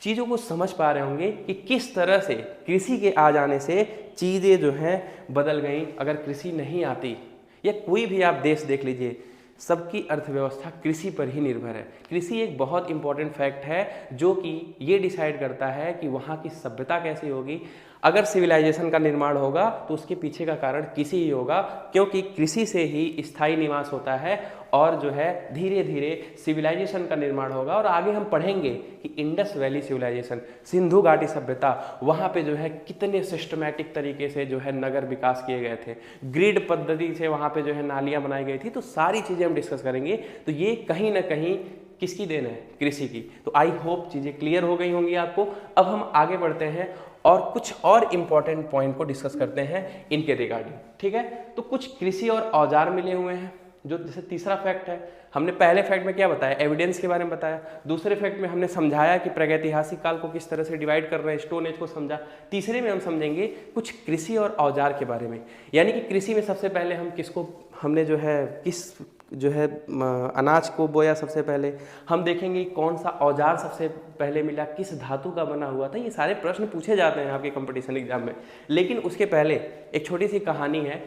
चीज़ों को समझ पा रहे होंगे कि किस तरह से कृषि के आ जाने से चीज़ें जो हैं बदल गई। अगर कृषि नहीं आती, या कोई भी आप देश देख लीजिए, सबकी अर्थव्यवस्था कृषि पर ही निर्भर है। कृषि एक बहुत इंपॉर्टेंट फैक्ट है जो कि ये डिसाइड करता है कि वहाँ की सभ्यता कैसी होगी। अगर सिविलाइजेशन का निर्माण होगा तो उसके पीछे का कारण कृषि ही होगा, क्योंकि कृषि से ही स्थायी निवास होता है और जो है धीरे धीरे सिविलाइजेशन का निर्माण होगा। और आगे हम पढ़ेंगे कि इंडस वैली सिविलाइजेशन, सिंधु घाटी सभ्यता, वहाँ पे जो है कितने सिस्टमैटिक तरीके से जो है नगर विकास किए गए थे, ग्रिड पद्धति से वहाँ पे जो है नालियाँ बनाई गई थी। तो सारी चीज़ें हम डिस्कस करेंगे। तो ये कहीं ना कहीं किसकी देन है, कृषि की। तो आई होप चीज़ें क्लियर हो गई होंगी आपको। अब हम आगे बढ़ते हैं और कुछ और इम्पॉर्टेंट पॉइंट को डिस्कस करते हैं इनके रिगार्डिंग। ठीक है, तो कुछ कृषि और औजार मिले हुए हैं, जो जैसे तीसरा फैक्ट है। हमने पहले फैक्ट में क्या बताया, एविडेंस के बारे में बताया। दूसरे फैक्ट में हमने समझाया कि प्रागैतिहासिक काल को किस तरह से डिवाइड कर रहे हैं, स्टोन एज को समझा। तीसरे में हम समझेंगे कुछ कृषि और औजार के बारे में, यानी कि कृषि में सबसे पहले हम किसको, हमने जो है किस जो है अनाज को बोया सबसे पहले, हम देखेंगे कौन सा औजार सबसे पहले मिला, किस धातु का बना हुआ था। ये सारे प्रश्न पूछे जाते हैं आपके कंपटीशन एग्जाम में। लेकिन उसके पहले एक छोटी सी कहानी है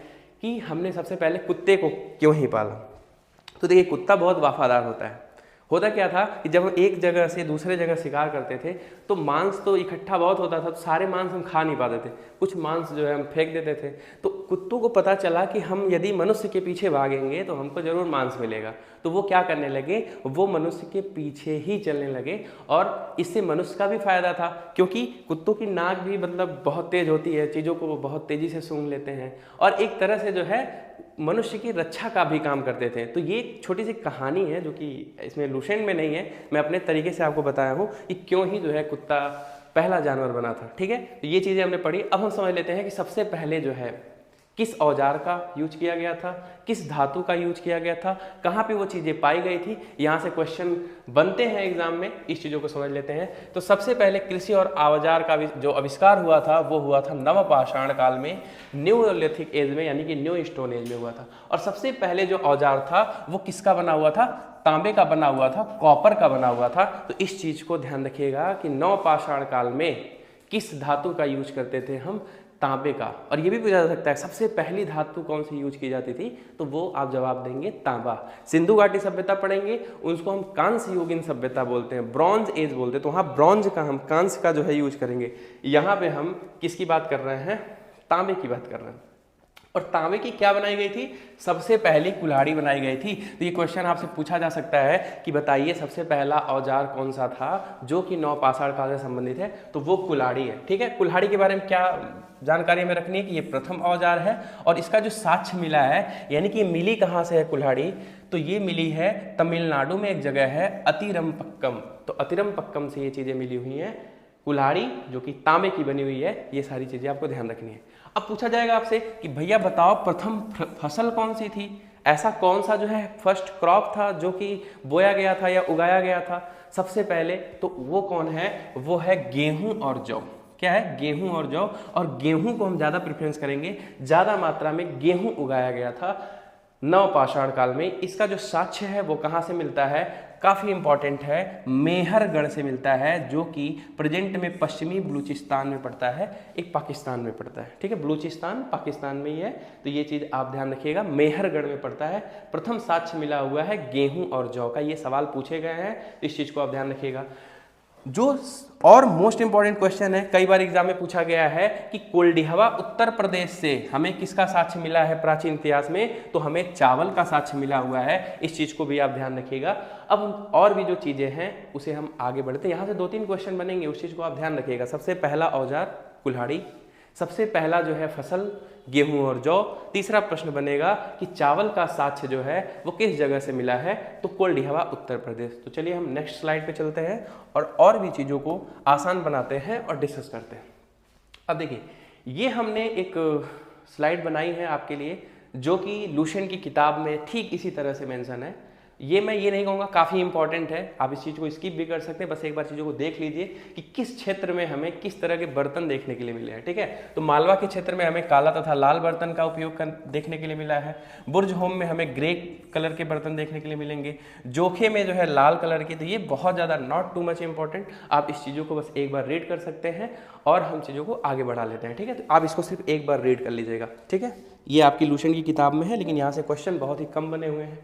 कि हमने सबसे पहले कुत्ते को क्यों ही पाला। तो देखिए, कुत्ता बहुत वफादार होता है। होता क्या था कि जब हम एक जगह से दूसरे जगह शिकार करते थे तो मांस तो इकट्ठा बहुत होता था, तो सारे मांस हम खा नहीं पाते थे, कुछ मांस जो है हम फेंक देते थे। तो कुत्तों को पता चला कि हम यदि मनुष्य के पीछे भागेंगे तो हमको जरूर मांस मिलेगा। तो वो क्या करने लगे, वो मनुष्य के पीछे ही चलने लगे। और इससे मनुष्य का भी फायदा था, क्योंकि कुत्तों की नाक भी मतलब बहुत तेज होती है, चीज़ों को वो बहुत तेजी से सूंघ लेते हैं और एक तरह से जो है मनुष्य की रक्षा का भी काम करते थे। तो ये एक छोटी सी कहानी है जो कि इसमें लुसेंट में नहीं है, मैं अपने तरीके से आपको बताया हूँ कि क्यों ही जो है कुत्ता पहला जानवर बना था। ठीक है, तो ये चीज़ें हमने पढ़ी। अब हम समझ लेते हैं कि सबसे पहले जो है किस औजार का यूज किया गया था, किस धातु का यूज किया गया था, कहाँ पे वो चीज़ें पाई गई थी। यहाँ से क्वेश्चन बनते हैं एग्जाम में, इस चीज़ों को समझ लेते हैं। तो सबसे पहले कृषि और औजार का जो आविष्कार हुआ था वो हुआ था नवपाषाण काल में, न्यूलिथिक एज में, यानी कि न्यू स्टोन एज में हुआ था। और सबसे पहले जो औजार था वो किसका बना हुआ था, तांबे का बना हुआ था, कॉपर का बना हुआ था। तो इस चीज़ को ध्यान रखिएगा कि नवपाषाण काल में किस धातु का यूज करते थे हम, तांबे का। और ये भी पूछा जा सकता है सबसे पहली धातु कौन सी यूज की जाती थी, तो वो आप जवाब देंगे तांबा। सिंधु घाटी सभ्यता पढ़ेंगे, उसको हम कांस्य युगीन सभ्यता बोलते हैं, ब्रॉन्ज एज बोलते हैं। तो वहाँ ब्रॉन्ज का हम कांस्य का जो है यूज करेंगे। यहाँ पे हम किसकी बात कर रहे हैं, तांबे की बात कर रहे हैं। और तांबे की क्या बनाई गई थी, सबसे पहली कुल्हाड़ी बनाई गई थी। तो ये क्वेश्चन आपसे पूछा जा सकता है कि बताइए सबसे पहला औजार कौन सा था जो कि नवपाषाण काल से संबंधित है, तो वो कुल्हाड़ी है। ठीक है, कुल्हाड़ी के बारे में क्या जानकारी हमें रखनी है कि ये प्रथम औजार है और इसका जो साक्ष्य मिला है, यानी कि मिली कहाँ से है कुल्हाड़ी, तो ये मिली है तमिलनाडु में एक जगह है अतिरमपक्कम। तो अतिरमपक्कम से ये चीज़ें मिली हुई हैं। कुल्हाड़ी जो कि तांबे की बनी हुई है, ये सारी चीज़ें आपको ध्यान रखनी है। अब पूछा जाएगा आपसे कि भैया बताओ प्रथम फसल कौन सी थी, ऐसा कौन सा जो है फर्स्ट क्रॉप था जो कि बोया गया था या उगाया गया था सबसे पहले, तो वो कौन है, वो है गेहूं और जौ। क्या है, गेहूं और जौ। और गेहूं को हम ज़्यादा प्रेफरेंस करेंगे, ज़्यादा मात्रा में गेहूं उगाया गया था नवपाषाण काल में। इसका जो साक्ष्य है वो कहाँ से मिलता है, काफ़ी इंपॉर्टेंट है, मेहरगढ़ से मिलता है, जो कि प्रेजेंट में पश्चिमी बलूचिस्तान में पड़ता है, एक पाकिस्तान में पड़ता है। ठीक है, बलूचिस्तान पाकिस्तान में ही है, तो ये चीज़ आप ध्यान रखिएगा, मेहरगढ़ में पड़ता है। प्रथम साक्ष्य मिला हुआ है गेहूं और जौ का। ये सवाल पूछे गए हैं, तो इस चीज़ को आप ध्यान रखिएगा। जो और मोस्ट इंपॉर्टेंट क्वेश्चन है, कई बार एग्जाम में पूछा गया है कि कोल्डिहवा उत्तर प्रदेश से हमें किसका साक्ष्य मिला है प्राचीन इतिहास में, तो हमें चावल का साक्ष्य मिला हुआ है। इस चीज को भी आप ध्यान रखिएगा। अब और भी जो चीजें हैं उसे हम आगे बढ़ते हैं। यहाँ से 2-3 क्वेश्चन बनेंगे, उस चीज को आप ध्यान रखिएगा। सबसे पहला औजार कुल्हाड़ी, सबसे पहला जो है फसल गेहूं और जौ। तीसरा प्रश्न बनेगा कि चावल का साक्ष्य जो है वो किस जगह से मिला है, तो कोल्डिहवा उत्तर प्रदेश। तो चलिए हम नेक्स्ट स्लाइड पे चलते हैं और भी चीज़ों को आसान बनाते हैं और डिस्कस करते हैं। अब देखिए, ये हमने एक स्लाइड बनाई है आपके लिए जो कि लुसेंट की किताब में ठीक इसी तरह से मेंशन है। ये मैं ये नहीं कहूँगा काफ़ी इंपॉर्टेंट है, आप इस चीज़ को स्किप भी कर सकते हैं, बस एक बार चीज़ों को देख लीजिए कि किस क्षेत्र में हमें किस तरह के बर्तन देखने के लिए मिले हैं। ठीक है, तो मालवा के क्षेत्र में हमें काला तथा लाल बर्तन का उपयोग देखने के लिए मिला है। बुर्ज होम में हमें ग्रे कलर के बर्तन देखने के लिए मिलेंगे। जोखे में जो है लाल कलर के। तो ये बहुत ज़्यादा नॉट टू मच इंपॉर्टेंट, आप इस चीज़ों को बस एक बार रीड कर सकते हैं और हम चीज़ों को आगे बढ़ा लेते हैं। ठीक है, तो आप इसको सिर्फ एक बार रीड कर लीजिएगा। ठीक है, ये आपकी लुसेंट की किताब में है, लेकिन यहाँ से क्वेश्चन बहुत ही कम बने हुए हैं।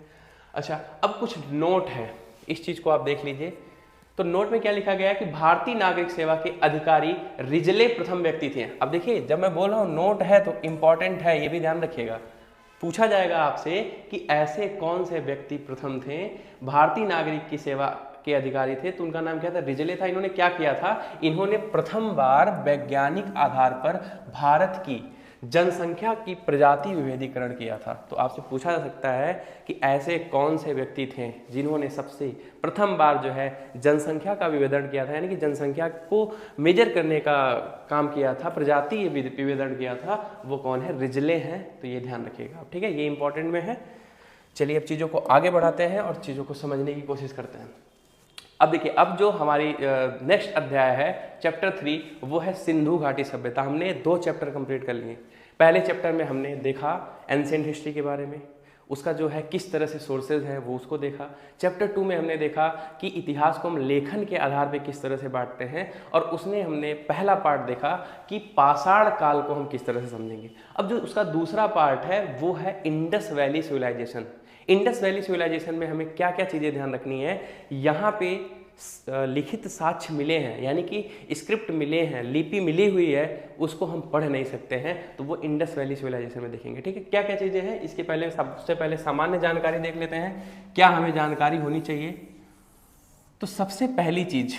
अच्छा, अब कुछ नोट है, इस चीज को आप देख लीजिए। तो नोट में क्या लिखा गया है कि भारतीय नागरिक सेवा के अधिकारी रिजले प्रथम व्यक्ति थे। अब देखिए, जब मैं बोल रहा हूं नोट है तो इंपॉर्टेंट है, ये भी ध्यान रखिएगा। पूछा जाएगा आपसे कि ऐसे कौन से व्यक्ति प्रथम थे भारतीय नागरिक की सेवा के अधिकारी थे, तो उनका नाम क्या था, रिजले था। इन्होंने क्या किया था, इन्होंने प्रथम बार वैज्ञानिक आधार पर भारत की जनसंख्या की प्रजाति विभेदीकरण किया था। तो आपसे पूछा जा सकता है कि ऐसे कौन से व्यक्ति थे जिन्होंने सबसे प्रथम बार जो है जनसंख्या का विभेदन किया था, यानी कि जनसंख्या को मेजर करने का काम किया था, प्रजाति विभेदन किया था, वो कौन है, रिजले हैं। तो ये ध्यान रखिएगा, ठीक है, ये इंपॉर्टेंट में है। चलिए अब चीज़ों को आगे बढ़ाते हैं और चीज़ों को समझने की कोशिश करते हैं। अब देखिए, अब जो हमारी नेक्स्ट अध्याय है चैप्टर 3, वो है सिंधु घाटी सभ्यता। हमने 2 चैप्टर कंप्लीट कर लिए। पहले चैप्टर में हमने देखा एंशिएंट हिस्ट्री के बारे में, उसका जो है किस तरह से सोर्सेज हैं वो उसको देखा। चैप्टर 2 में हमने देखा कि इतिहास को हम लेखन के आधार पे किस तरह से बांटते हैं, और उसने हमने पहला पार्ट देखा कि पाषाण काल को हम किस तरह से समझेंगे। अब जो उसका दूसरा पार्ट है वो है Indus valley civilisation. Indus valley civilisation में हमें क्या क्या चीज़ें ध्यान रखनी है, यहाँ पे लिखित साक्ष्य मिले हैं, यानी कि स्क्रिप्ट मिले हैं, लिपि मिली हुई है, उसको हम पढ़ नहीं सकते हैं, तो वो इंडस वैली सिविलाइजेशन में देखेंगे। ठीक है, क्या क्या चीज़ें हैं इसके पहले, सबसे पहले सामान्य जानकारी देख लेते हैं, क्या हमें जानकारी होनी चाहिए। तो सबसे पहली चीज,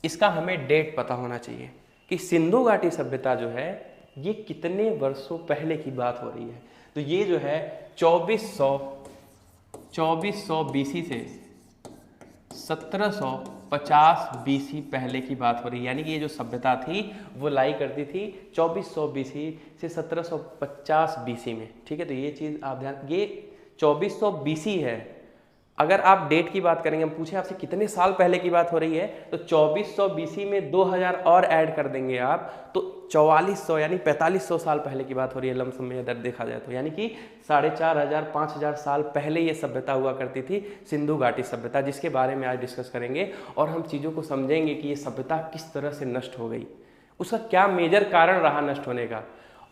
इसका हमें डेट पता होना चाहिए कि सिंधु घाटी सभ्यता जो है ये कितने वर्षों पहले की बात हो रही है। तो ये जो है 2400 बीसी से 1750 बीसी पहले की बात हो रही है, यानी कि ये जो सभ्यता थी वो लाई करती थी 2400 बीसी से 1750 बीसी में। ठीक है, तो ये चीज़ आप ध्यान, ये 2400 बीसी है। अगर आप डेट की बात करेंगे, हम पूछे आपसे कितने साल पहले की बात हो रही है, तो 2400 बीसी में 2000 और ऐड कर देंगे आप, तो 4400 यानी 4500 साल पहले की बात हो रही है लमसम में अगर देखा जाए तो, यानी कि 4500 5000 साल पहले ये सभ्यता हुआ करती थी, सिंधु घाटी सभ्यता, जिसके बारे में आज डिस्कस करेंगे और हम चीज़ों को समझेंगे कि ये सभ्यता किस तरह से नष्ट हो गई, उसका क्या मेजर कारण रहा नष्ट होने का।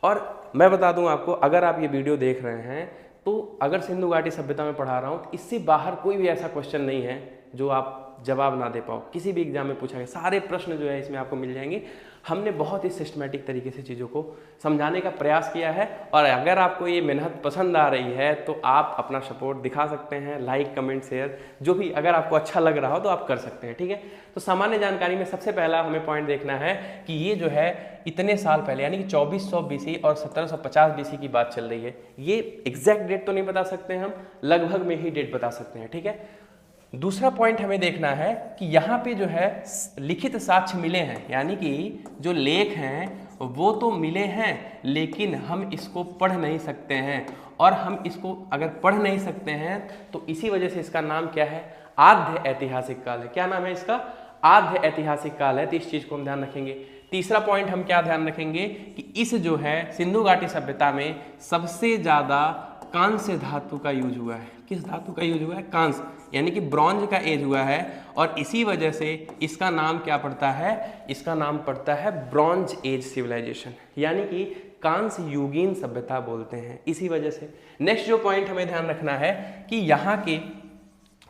और मैं बता दूं आपको, अगर आप ये वीडियो देख रहे हैं तो अगर सिंधु घाटी सभ्यता में पढ़ा रहा हूँ तो इससे बाहर कोई भी ऐसा क्वेश्चन नहीं है जो आप जवाब ना दे पाओ। किसी भी एग्जाम में पूछा गया सारे प्रश्न जो है इसमें आपको मिल जाएंगे। हमने बहुत ही सिस्टमेटिक तरीके से चीज़ों को समझाने का प्रयास किया है, और अगर आपको ये मेहनत पसंद आ रही है तो आप अपना सपोर्ट दिखा सकते हैं, लाइक कमेंट शेयर जो भी, अगर आपको अच्छा लग रहा हो तो आप कर सकते हैं। ठीक है, तो सामान्य जानकारी में सबसे पहला हमें पॉइंट देखना है कि ये जो है इतने साल पहले यानी कि 2400 बीसी और 1750 बीसी की बात चल रही है। ये एग्जैक्ट डेट तो नहीं बता सकते, हम लगभग में ही डेट बता सकते हैं। ठीक है, दूसरा पॉइंट हमें देखना है कि यहाँ पे जो है लिखित साक्ष्य मिले हैं, यानी कि जो लेख हैं वो तो मिले हैं लेकिन हम इसको पढ़ नहीं सकते हैं, और हम इसको अगर पढ़ नहीं सकते हैं तो इसी वजह से इसका नाम क्या है, आद्य ऐतिहासिक काल है। क्या नाम है इसका, आद्य ऐतिहासिक काल है। तो इस चीज को हम ध्यान रखेंगे। तीसरा पॉइंट हम क्या ध्यान रखेंगे कि इस जो है सिंधु घाटी सभ्यता में सबसे ज्यादा कांस्य धातु का यूज हुआ है। किस धातु का यूज हुआ है, कांस्य, यानी कि ब्रॉन्ज का एज हुआ है, और इसी वजह से इसका नाम क्या पड़ता है, इसका नाम पड़ता है ब्रॉन्ज एज सिविलाइजेशन, यानी कि कांस्य युगीन सभ्यता बोलते हैं इसी वजह से। नेक्स्ट जो पॉइंट हमें ध्यान रखना है कि यहाँ के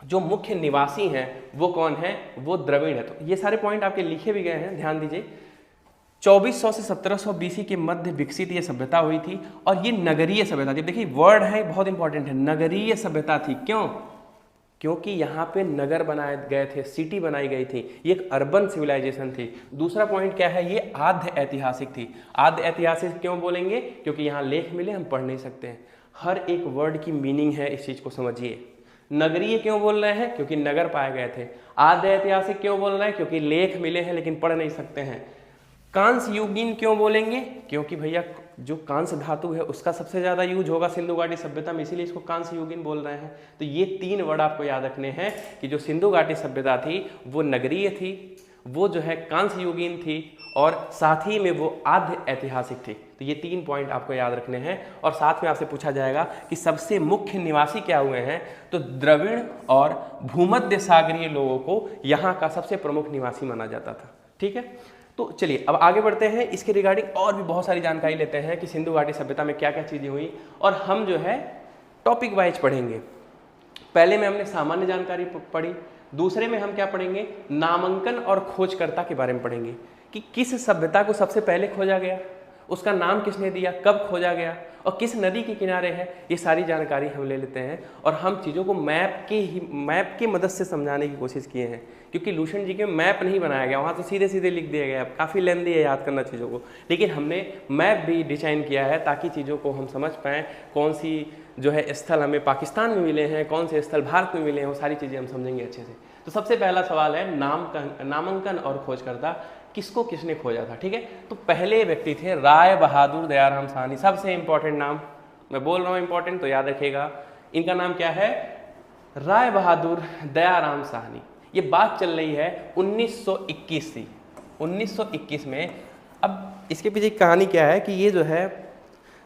जो मुख्य निवासी हैं वो कौन है, वो द्रविड़ है। तो ये सारे पॉइंट आपके लिखे भी गए हैं, ध्यान दीजिए। 2400 से 1700 बीसी के मध्य विकसित ये सभ्यता हुई थी, और ये नगरीय सभ्यता थी। देखिए वर्ड है बहुत इंपॉर्टेंट है, नगरीय सभ्यता थी। क्यों, क्योंकि यहाँ पे नगर बनाए गए थे, सिटी बनाई गई थी, ये एक अर्बन सिविलाइजेशन थी। दूसरा पॉइंट क्या है, ये आद्य ऐतिहासिक थी। आद्य ऐतिहासिक क्यों बोलेंगे, क्योंकि यहाँ लेख मिले, हम पढ़ नहीं सकते हैं। हर एक वर्ड की मीनिंग है, इस चीज को समझिए। नगरीय क्यों बोल रहे हैं, क्योंकि नगर पाए गए थे। आद्य ऐतिहासिक क्यों बोल रहे हैं, क्योंकि लेख मिले हैं लेकिन पढ़ नहीं सकते हैं। कांस्य युगीन क्यों बोलेंगे, क्योंकि भैया जो कांस्य धातु है उसका सबसे ज्यादा यूज होगा सिंधु घाटी सभ्यता में, इसीलिए इसको कांस्य युगीन बोल रहे हैं। तो ये तीन वर्ड आपको याद रखने हैं कि जो सिंधु घाटी सभ्यता थी वो नगरीय थी, वो जो है कांस्य युगीन थी, और साथ ही में वो आद्य ऐतिहासिक थी। तो ये तीन पॉइंट आपको याद रखने हैं। और साथ में आपसे पूछा जाएगा कि सबसे मुख्य निवासी क्या हुए हैं, तो द्रविड़ और भूमध्य सागरीय लोगों को यहाँ का सबसे प्रमुख निवासी माना जाता था। ठीक है, तो चलिए अब आगे बढ़ते हैं। इसके रिगार्डिंग और भी बहुत सारी जानकारी लेते हैं कि सिंधु घाटी सभ्यता में क्या क्या चीज़ें हुई, और हम जो है टॉपिक वाइज पढ़ेंगे। पहले में हमने सामान्य जानकारी पढ़ी, दूसरे में हम क्या पढ़ेंगे, नामांकन और खोजकर्ता के बारे में पढ़ेंगे कि किस सभ्यता को सबसे पहले खोजा गया, उसका नाम किसने दिया, कब खोजा गया, और किस नदी के किनारे है। ये सारी जानकारी हम ले लेते हैं, और हम चीज़ों को मैप की मदद से समझाने की कोशिश किए हैं, क्योंकि लूसेंट जी के मैप नहीं बनाया गया, वहाँ तो सीधे सीधे लिख दिया गया, काफ़ी लेंदी है याद करना चीज़ों को, लेकिन हमने मैप भी डिजाइन किया है ताकि चीज़ों को हम समझ पाएँ, कौन सी जो है स्थल हमें पाकिस्तान में मिले हैं, कौन से स्थल भारत में मिले हैं, वो सारी चीज़ें हम समझेंगे अच्छे से। तो सबसे पहला सवाल है नामांकन और खोजकर्ता, किसको किसने खोजा था। ठीक है, तो पहले व्यक्ति थे राय बहादुर दयाराम साहनी। सबसे इंपॉर्टेंट नाम मैं बोल रहा हूँ, इंपॉर्टेंट तो याद रखिएगा, इनका नाम क्या है, राय बहादुर दयाराम साहनी। ये बात चल रही है 1921 से, 1921 में। अब इसके पीछे कहानी क्या है कि ये जो है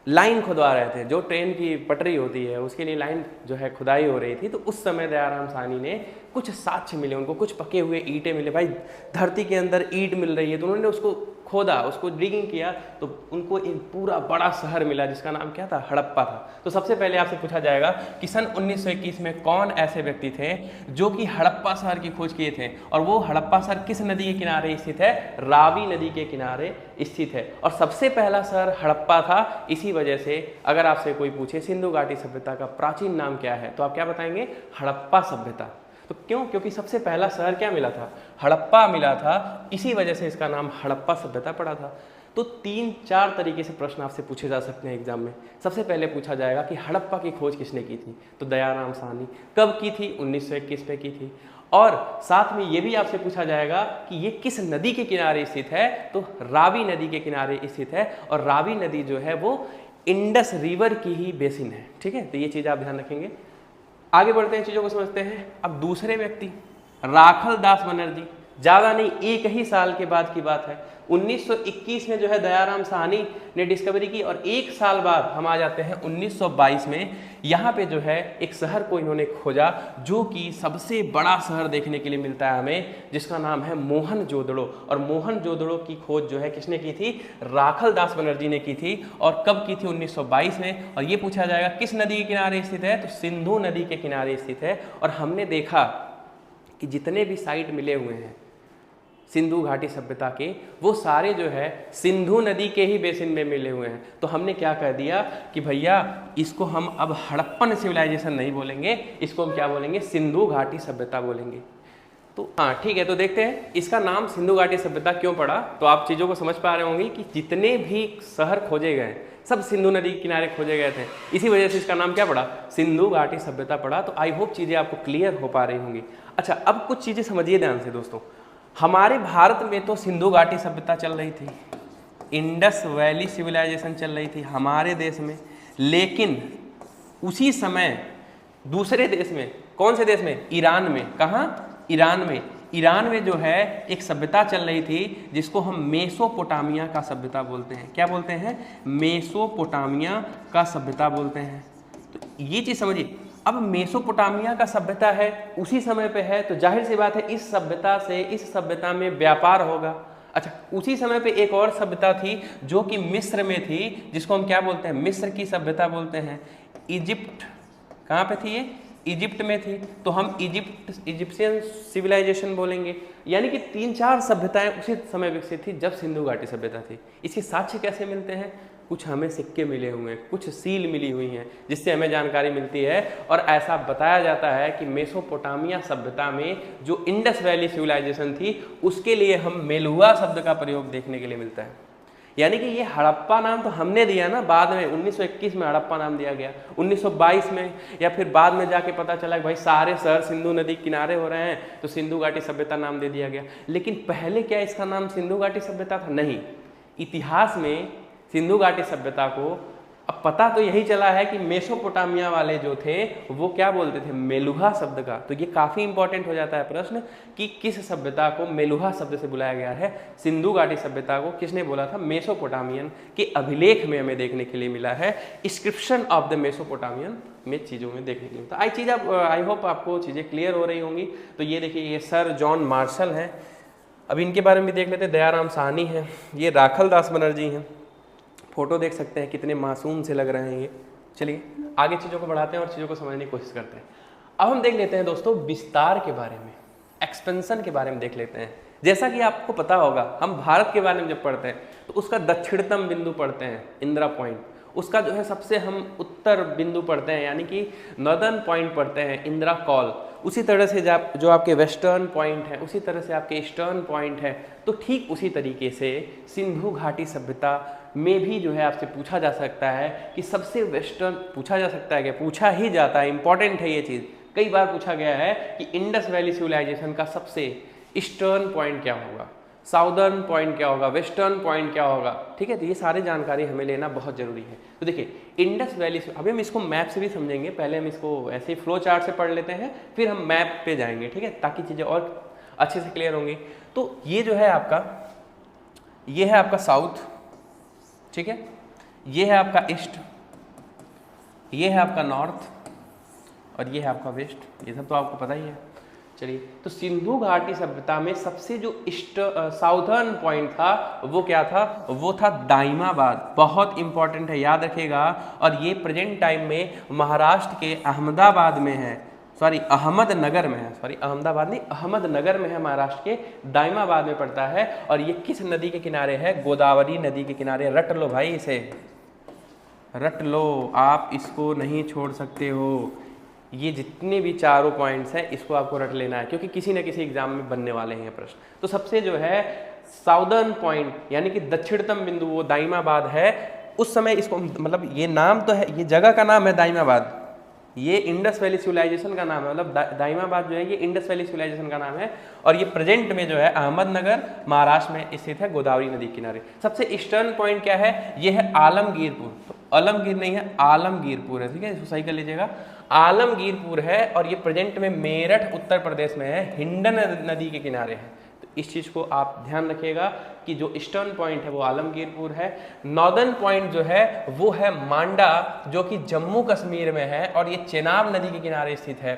लाइन खुदवा रहे थे, जो ट्रेन की पटरी होती है उसके लिए लाइन जो है खुदाई हो रही थी। तो उस समय दयाराम साहनी ने कुछ साक्ष्य मिले उनको, कुछ पके हुए ईंटें मिले, भाई धरती के अंदर ईंट मिल रही है, तो उन्होंने उसको खोदा, उसको डिगिंग किया, तो उनको एक पूरा बड़ा शहर मिला जिसका नाम क्या था, हड़प्पा था। तो सबसे पहले आपसे पूछा जाएगा कि सन 1921 में कौन ऐसे व्यक्ति थे जो कि हड़प्पा शहर की खोज किए थे, और वो हड़प्पा शहर किस नदी के किनारे स्थित है, रावी नदी के किनारे स्थित है। और सबसे पहला शहर हड़प्पा था। इसी वजह से अगर आपसे कोई पूछे सिंधु घाटी सभ्यता का प्राचीन नाम क्या है, तो आप क्या बताएंगे, हड़प्पा सभ्यता। तो क्यों, क्योंकि सबसे पहला शहर क्या मिला था, हड़प्पा मिला था, इसी वजह से इसका नाम हड़प्पा सभ्यता पड़ा था। तो 3-4 तरीके से प्रश्न आपसे पूछे जा सकते हैं एग्जाम में। सबसे पहले पूछा जाएगा कि हड़प्पा की खोज किसने की थी, तो दयाराम साहनी। कब की थी, 1921 में की थी। और साथ में ये भी आपसे पूछा जाएगा कि ये किस नदी के किनारे स्थित है, तो रावी नदी के किनारे स्थित है। और रावी नदी जो है वो इंडस रिवर की ही बेसिन है, ठीक है। तो ये चीज़ आप ध्यान रखेंगे। आगे बढ़ते हैं, चीज़ों को समझते हैं। अब दूसरे व्यक्ति राखल दास बनर्जी, ज़्यादा नहीं, एक ही साल के बाद की बात है। 1921 में जो है दयाराम साहनी ने डिस्कवरी की, और एक साल बाद हम आ जाते हैं 1922 में। यहाँ पे जो है एक शहर को इन्होंने खोजा जो कि सबसे बड़ा शहर देखने के लिए मिलता है हमें, जिसका नाम है मोहनजोदड़ो। और मोहनजोदड़ो की खोज जो है किसने की थी, राखल दास बनर्जी ने की थी। और कब की थी, 1922 में। और ये पूछा जाएगा किस नदी के किनारे स्थित है, तो सिंधु नदी के किनारे स्थित है। और हमने देखा कि जितने भी साइट मिले हुए हैं सिंधु घाटी सभ्यता के, वो सारे जो है सिंधु नदी के ही बेसिन में मिले हुए हैं। तो हमने क्या कह दिया कि भैया इसको हम अब हड़प्पन सिविलाइजेशन नहीं बोलेंगे, इसको हम क्या बोलेंगे, सिंधु घाटी सभ्यता बोलेंगे। तो हाँ ठीक है, तो देखते हैं इसका नाम सिंधु घाटी सभ्यता क्यों पड़ा। तो आप चीज़ों को समझ पा रहे होंगे कि जितने भी शहर खोजे गए सब सिंधु नदी के किनारे खोजे गए थे, इसी वजह से इसका नाम क्या पड़ा, सिंधु घाटी सभ्यता पड़ा। तो आई होप चीज़ें आपको क्लियर हो पा रही होंगी। अच्छा, अब कुछ चीज़ें समझिए ध्यान से दोस्तों। हमारे भारत में तो सिंधु घाटी सभ्यता चल रही थी, इंडस वैली सिविलाइजेशन चल रही थी हमारे देश में, लेकिन उसी समय दूसरे देश में, कौन से देश में, ईरान में। कहाँ, ईरान में। ईरान में जो है एक सभ्यता चल रही थी जिसको हम मेसोपोटामिया का सभ्यता बोलते हैं। क्या बोलते हैं, मेसोपोटामिया का सभ्यता बोलते हैं। तो ये चीज़ समझिए। अब मेसोपोटामिया का सभ्यता है, उसी समय पे है, तो जाहिर सी बात है इस सभ्यता से इस सभ्यता में व्यापार होगा। अच्छा, उसी समय पे एक और सभ्यता थी जो कि मिस्र में थी, जिसको हम क्या बोलते हैं, मिस्र की सभ्यता बोलते हैं। इजिप्ट, कहाँ पे थी ये, इजिप्ट में थी, तो हम इजिप्शियन सिविलाइजेशन बोलेंगे। यानी कि 3-4 सभ्यताएं उसी समय विकसित थी जब सिंधु घाटी सभ्यता थी। इसके साक्ष्य कैसे मिलते हैं, कुछ हमें सिक्के मिले हुए हैं, कुछ सील मिली हुई हैं, जिससे हमें जानकारी मिलती है। और ऐसा बताया जाता है कि मेसोपोटामिया सभ्यता में जो इंडस वैली सिविलाइजेशन थी उसके लिए हम मेलुआ शब्द का प्रयोग देखने के लिए मिलता है। यानी कि ये हड़प्पा नाम तो हमने दिया ना, बाद में 1921 में हड़प्पा नाम दिया गया, 1922 में या फिर बाद में जाके पता चला कि भाई सारे शहर सिंधु नदी किनारे हो रहे हैं तो सिंधु घाटी सभ्यता नाम दे दिया गया। लेकिन पहले क्या इसका नाम सिंधु घाटी सभ्यता था, नहीं। इतिहास में सिंधु घाटी सभ्यता को अब पता तो यही चला है कि मेसोपोटामिया वाले जो थे वो क्या बोलते थे, मेलुहा शब्द का। तो ये काफ़ी इंपॉर्टेंट हो जाता है प्रश्न कि किस सभ्यता को मेलुहा शब्द से बुलाया गया है। सिंधु घाटी सभ्यता को किसने बोला था, मेसोपोटामियन के अभिलेख में हमें देखने के लिए मिला है, इंस्क्रिप्शन ऑफ द मेसोपोटामियन में चीज़ों में देखने के लिए। तो आई होप आपको चीज़ें क्लियर हो रही होंगी। तो ये देखिए, ये सर जॉन मार्शल हैं, अब इनके बारे में भी देख लेते हैं। दयाराम साहनी हैं, ये राखल दास बनर्जी हैं, फोटो देख सकते हैं कितने मासूम से लग रहे हैं ये। चलिए आगे चीज़ों को बढ़ाते हैं और चीज़ों को समझने की कोशिश करते हैं। अब हम देख लेते हैं दोस्तों विस्तार के बारे में, एक्सपेंशन के बारे में देख लेते हैं। जैसा कि आपको पता होगा, हम भारत के बारे में जब पढ़ते हैं तो उसका दक्षिणतम बिंदु पढ़ते हैं इंदिरा पॉइंट, उसका जो है सबसे हम उत्तर बिंदु पढ़ते हैं यानी कि नॉर्दर्न पॉइंट पढ़ते हैं इंदिरा कॉल। उसी तरह से जो आपके वेस्टर्न पॉइंट है, उसी तरह से आपके ईस्टर्न पॉइंट है। तो ठीक उसी तरीके से सिंधु घाटी सभ्यता में भी जो है आपसे पूछा जा सकता है कि सबसे वेस्टर्न, पूछा जा सकता है कि पूछा ही जाता है, इंपॉर्टेंट है ये चीज़, कई बार पूछा गया है कि इंडस वैली सिविलाइजेशन का सबसे ईस्टर्न पॉइंट क्या होगा, साउदर्न पॉइंट क्या होगा, वेस्टर्न पॉइंट क्या होगा। ठीक है, तो ये सारी जानकारी हमें लेना बहुत जरूरी है। तो देखिए इंडस वैली, अभी हम इसको मैप से भी समझेंगे, पहले हम इसको ऐसे ही फ्लो चार्ट से पढ़ लेते हैं, फिर हम मैप पे जाएंगे, ठीक है, ताकि चीज़ें और अच्छे से क्लियर होंगी। तो ये जो है आपका, ये है आपका साउथ, ठीक है, ये है आपका ईस्ट, ये है आपका नॉर्थ और ये है आपका वेस्ट। ये सब तो आपको पता ही है। चलिए, तो सिंधु घाटी सभ्यता में सबसे जो ईस्ट साउथर्न पॉइंट था वो क्या था? वो था दाइमाबाद। बहुत इंपॉर्टेंट है, याद रखिएगा। और ये प्रेजेंट टाइम में महाराष्ट्र के अहमदाबाद में है, सॉरी अहमदनगर में है, सॉरी अहमदाबाद नहीं अहमदनगर में है, महाराष्ट्र के दाइमाबाद में पड़ता है। और ये किस नदी के किनारे है? गोदावरी नदी के किनारे। रट लो भाई, इसे रट लो, आप इसको नहीं छोड़ सकते हो। ये जितने भी चारों पॉइंट्स हैं इसको आपको रट लेना है, क्योंकि किसी न किसी एग्जाम में बनने वाले हैं प्रश्न। तो सबसे जो है साउदर्न पॉइंट यानी कि दक्षिणतम बिंदु वो दाइमाबाद है। उस समय इसको मतलब ये नाम तो है, ये जगह का नाम है दाइमाबाद, ये इंडस वैली सिविलाइजेशन का नाम है। मतलब दाइमाबाद जो है ये इंडस वैली सिविलाइजेशन का नाम है। और ये प्रेजेंट में जो है अहमदनगर महाराष्ट्र में स्थित है, गोदावरी नदी किनारे। सबसे ईस्टर्न पॉइंट क्या है? ये है आलमगीरपुर। तो आलमगीर नहीं है, आलमगीरपुर है, ठीक है, इसको सही कर लीजिएगा। आलमगीरपुर है और ये प्रेजेंट में मेरठ उत्तर प्रदेश में है, हिंडन नदी के किनारे है। तो इस चीज़ को आप ध्यान रखिएगा कि जो ईस्टर्न पॉइंट है वो आलमगीरपुर है। नॉर्दर्न पॉइंट जो है वो है मांडा, जो कि जम्मू कश्मीर में है और ये चेनाब नदी के किनारे स्थित है।